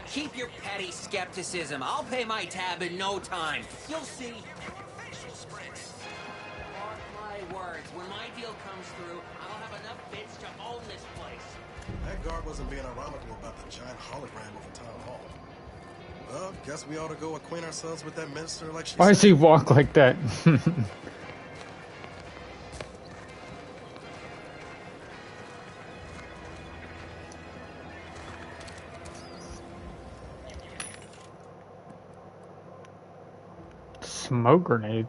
Keep your petty skepticism. I'll pay my tab in no time. You'll see. Mark my words. When my deal comes through, I'll have enough bits to own this place. That guard wasn't being ironical about the giant hologram over town hall. Well, guess we ought to go acquaint ourselves with that minister like she Why does he walk like that? Smoke grenade.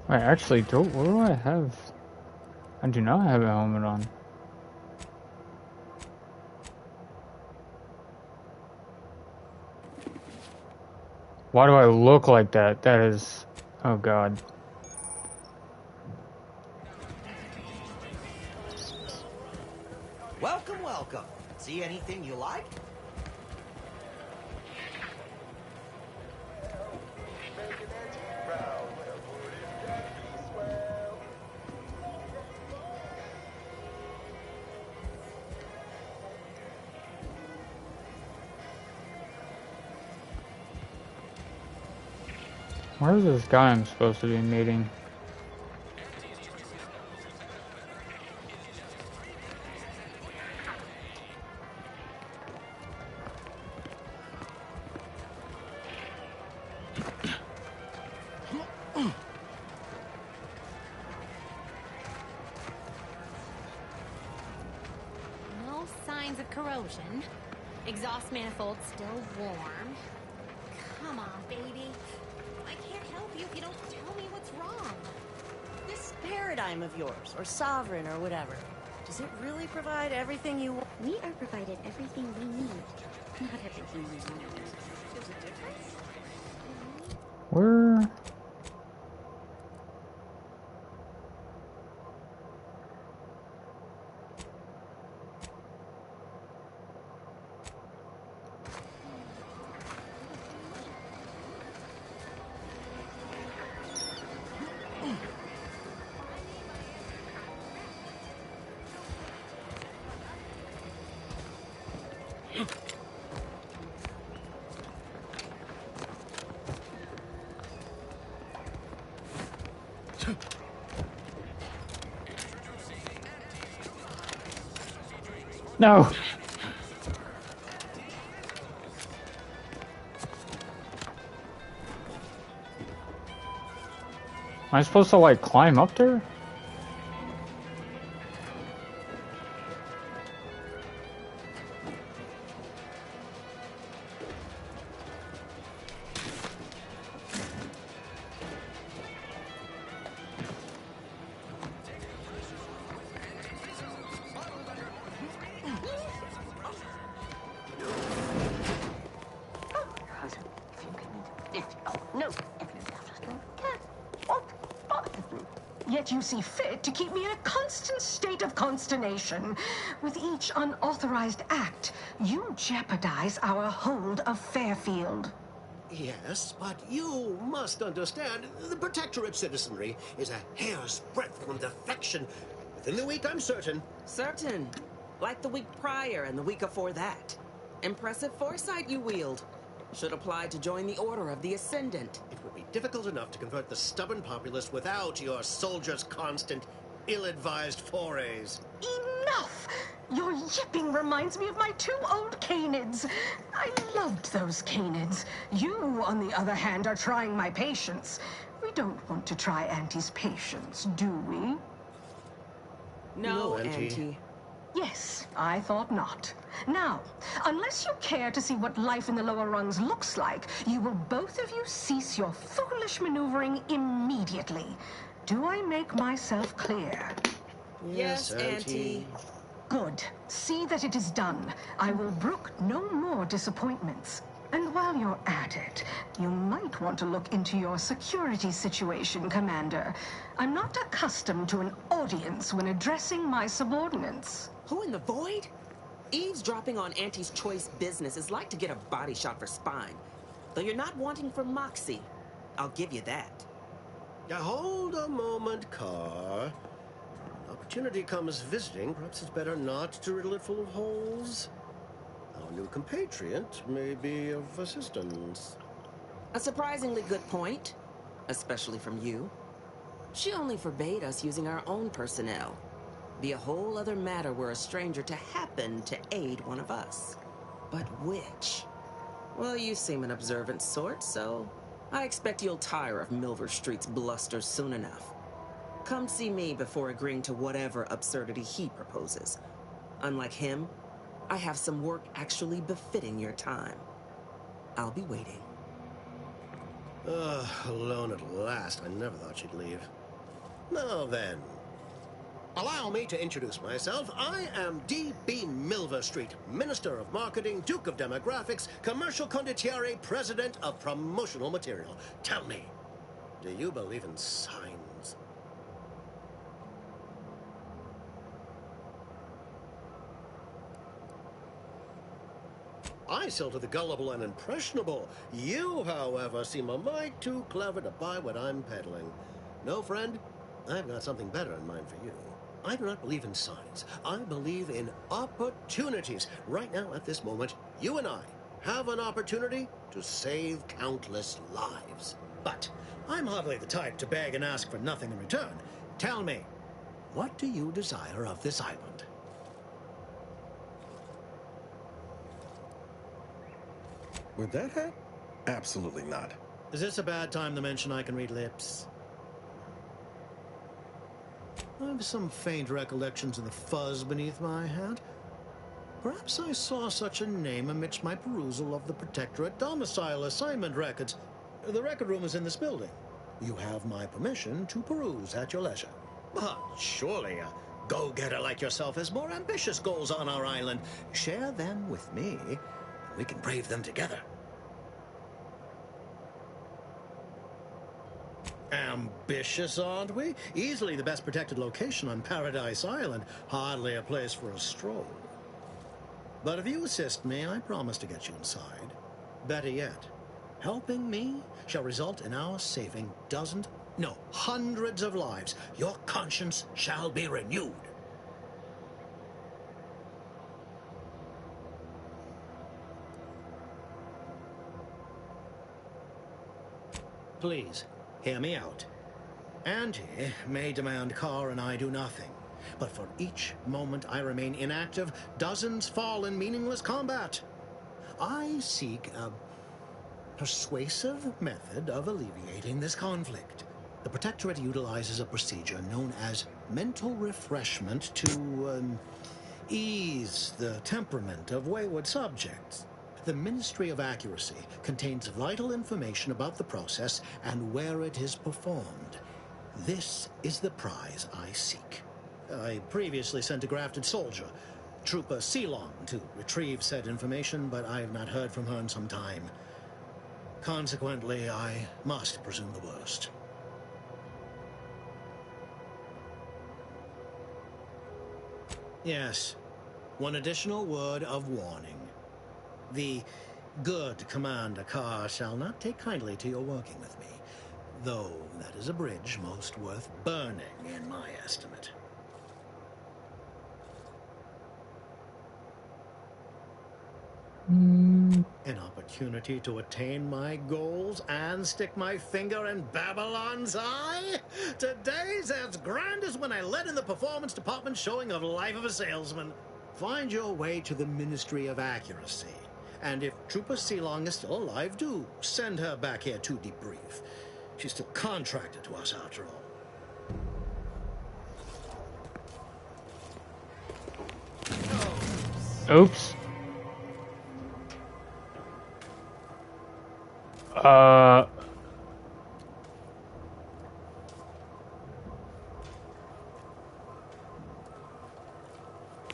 Wait, actually, what do I have? I do not have a helmet on. Why do I look like that? That is... Oh god. Welcome, welcome. See anything you like? Where's this guy I'm supposed to be meeting? No signs of corrosion. Exhaust manifold still warm. Come on, baby. I can't help you if you don't tell me what's wrong. This paradigm of yours, or sovereign, or whatever, does it really provide everything you want? We are provided everything we need, not everything we want. There's a difference? Where? No. Am I supposed to like climb up there? Yet you see fit to keep me in a constant state of consternation. With each unauthorized act, you jeopardize our hold of Fairfield. Yes, but you must understand, the Protectorate citizenry is a hair's breadth from defection. Within the week, I'm certain. Certain. Like the week prior and the week before that. Impressive foresight you wield. Should apply to join the Order of the Ascendant. It would be difficult enough to convert the stubborn populace without your soldiers' constant, ill-advised forays. Enough! Your yipping reminds me of my 2 old canids. I loved those canids. You, on the other hand, are trying my patience. We don't want to try Auntie's patience, do we? No, Auntie. Yes, I thought not. Now, unless you care to see what life in the lower rungs looks like, you will both of you cease your foolish maneuvering immediately. Do I make myself clear? Yes, Auntie. Good. See that it is done. I will brook no more disappointments. And while you're at it, you might want to look into your security situation, Commander. I'm not accustomed to an audience when addressing my subordinates. Who in the void? Eavesdropping on Auntie's choice business is like to get a body shot for spine. Though you're not wanting for moxie. I'll give you that. Now hold a moment, Carr. Opportunity comes visiting. Perhaps it's better not to riddle it full of holes. Our new compatriot may be of assistance. A surprisingly good point. Especially from you. She only forbade us using our own personnel. Be a whole other matter were a stranger to happen to aid one of us. But which? Well, you seem an observant sort, so I expect you'll tire of Milver Street's bluster soon enough. Come see me before agreeing to whatever absurdity he proposes. Unlike him, I have some work actually befitting your time. I'll be waiting. Alone at last. I never thought she'd leave. Now then, allow me to introduce myself. I am D.B. Milver Street, Minister of Marketing, Duke of Demographics, Commercial Condottiere, President of Promotional Material. Tell me, do you believe in signs? I sell to the gullible and impressionable. You, however, seem a mite too clever to buy what I'm peddling. No, friend, I've got something better in mind for you. I do not believe in signs. I believe in opportunities. Right now, at this moment, you and I have an opportunity to save countless lives. But I'm hardly the type to beg and ask for nothing in return. Tell me, what do you desire of this island? With that hat? Absolutely not. Is this a bad time to mention I can read lips? I've some faint recollections of the fuzz beneath my hat. Perhaps I saw such a name amidst my perusal of the Protectorate domicile assignment records. The record room is in this building. You have my permission to peruse at your leisure. But surely a go-getter like yourself has more ambitious goals on our island. Share them with me, and we can brave them together. Ambitious, aren't we? Easily the best protected location on Paradise Island. Hardly a place for a stroll. But if you assist me, I promise to get you inside. Better yet, helping me shall result in our saving dozens, no, hundreds of lives. Your conscience shall be renewed. Please, hear me out. Auntie may demand Carr and I do nothing. But for each moment I remain inactive, dozens fall in meaningless combat. I seek a persuasive method of alleviating this conflict. The Protectorate utilizes a procedure known as mental refreshment to ease the temperament of wayward subjects. The Ministry of Accuracy contains vital information about the process and where it is performed. This is the prize I seek. I previously sent a grafted soldier, Trooper Ceylon, to retrieve said information, but I have not heard from her in some time. Consequently, I must presume the worst. Yes, one additional word of warning. The good Commander Carr shall not take kindly to your working with me, though that is a bridge most worth burning in my estimate. An opportunity to attain my goals and stick my finger in Babylon's eye? Today's as grand as when I led in the performance department showing of Life of a Salesman. Find your way to the Ministry of Accuracy. And if Trooper Ceylon is still alive, do send her back here to debrief. She's still contracted to us after all. Oops.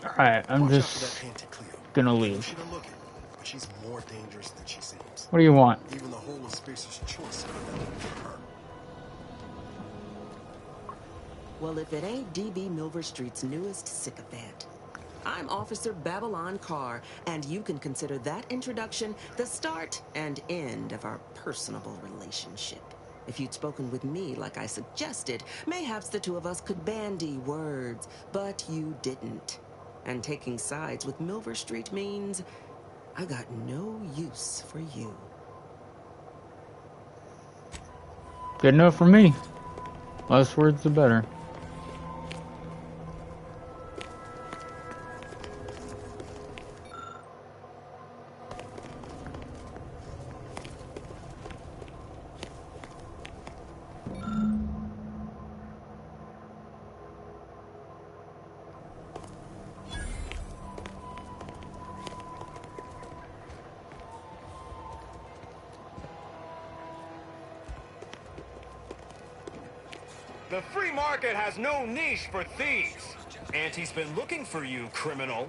Alright, I'm just gonna leave. She's more dangerous than she seems. What do you want? Even the whole of Spacer's choice for her. Well, if it ain't D.B. Milver Street's newest sycophant. I'm Officer Babylon Carr, and you can consider that introduction the start and end of our personable relationship. If you'd spoken with me like I suggested, mayhaps the two of us could bandy words, but you didn't. And taking sides with Milver Street means I got no use for you. Good enough for me. Less words the better. The free market has no niche for thieves. Auntie's been looking for you, criminal.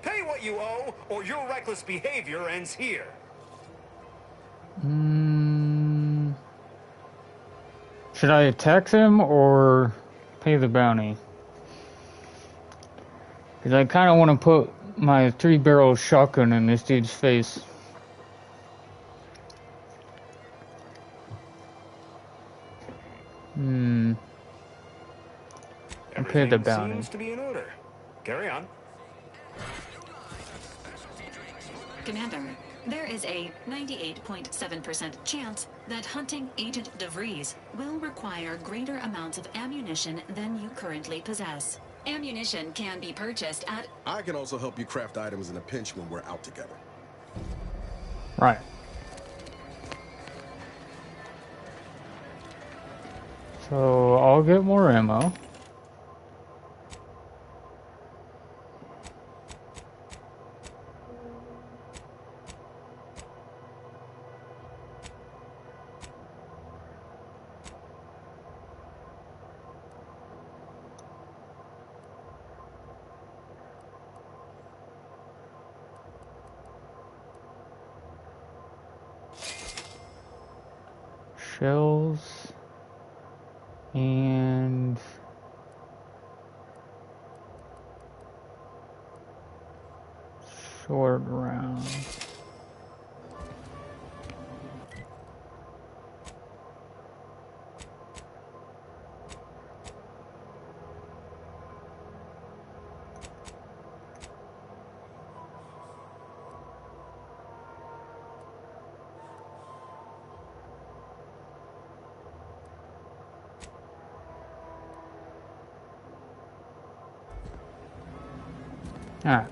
Pay what you owe, or your reckless behavior ends here. Should I attack him or pay the bounty? Because I kind of want to put my 3-barrel shotgun in this dude's face. I'll pay the bounty. Seems to be in order. Carry on. Commander, there is a 98.7% chance that hunting Agent DeVries will require greater amounts of ammunition than you currently possess. Ammunition can be purchased at... I can also help you craft items in a pinch when we're out together. Right. So I'll get more ammo. Shells and short rounds. Alright.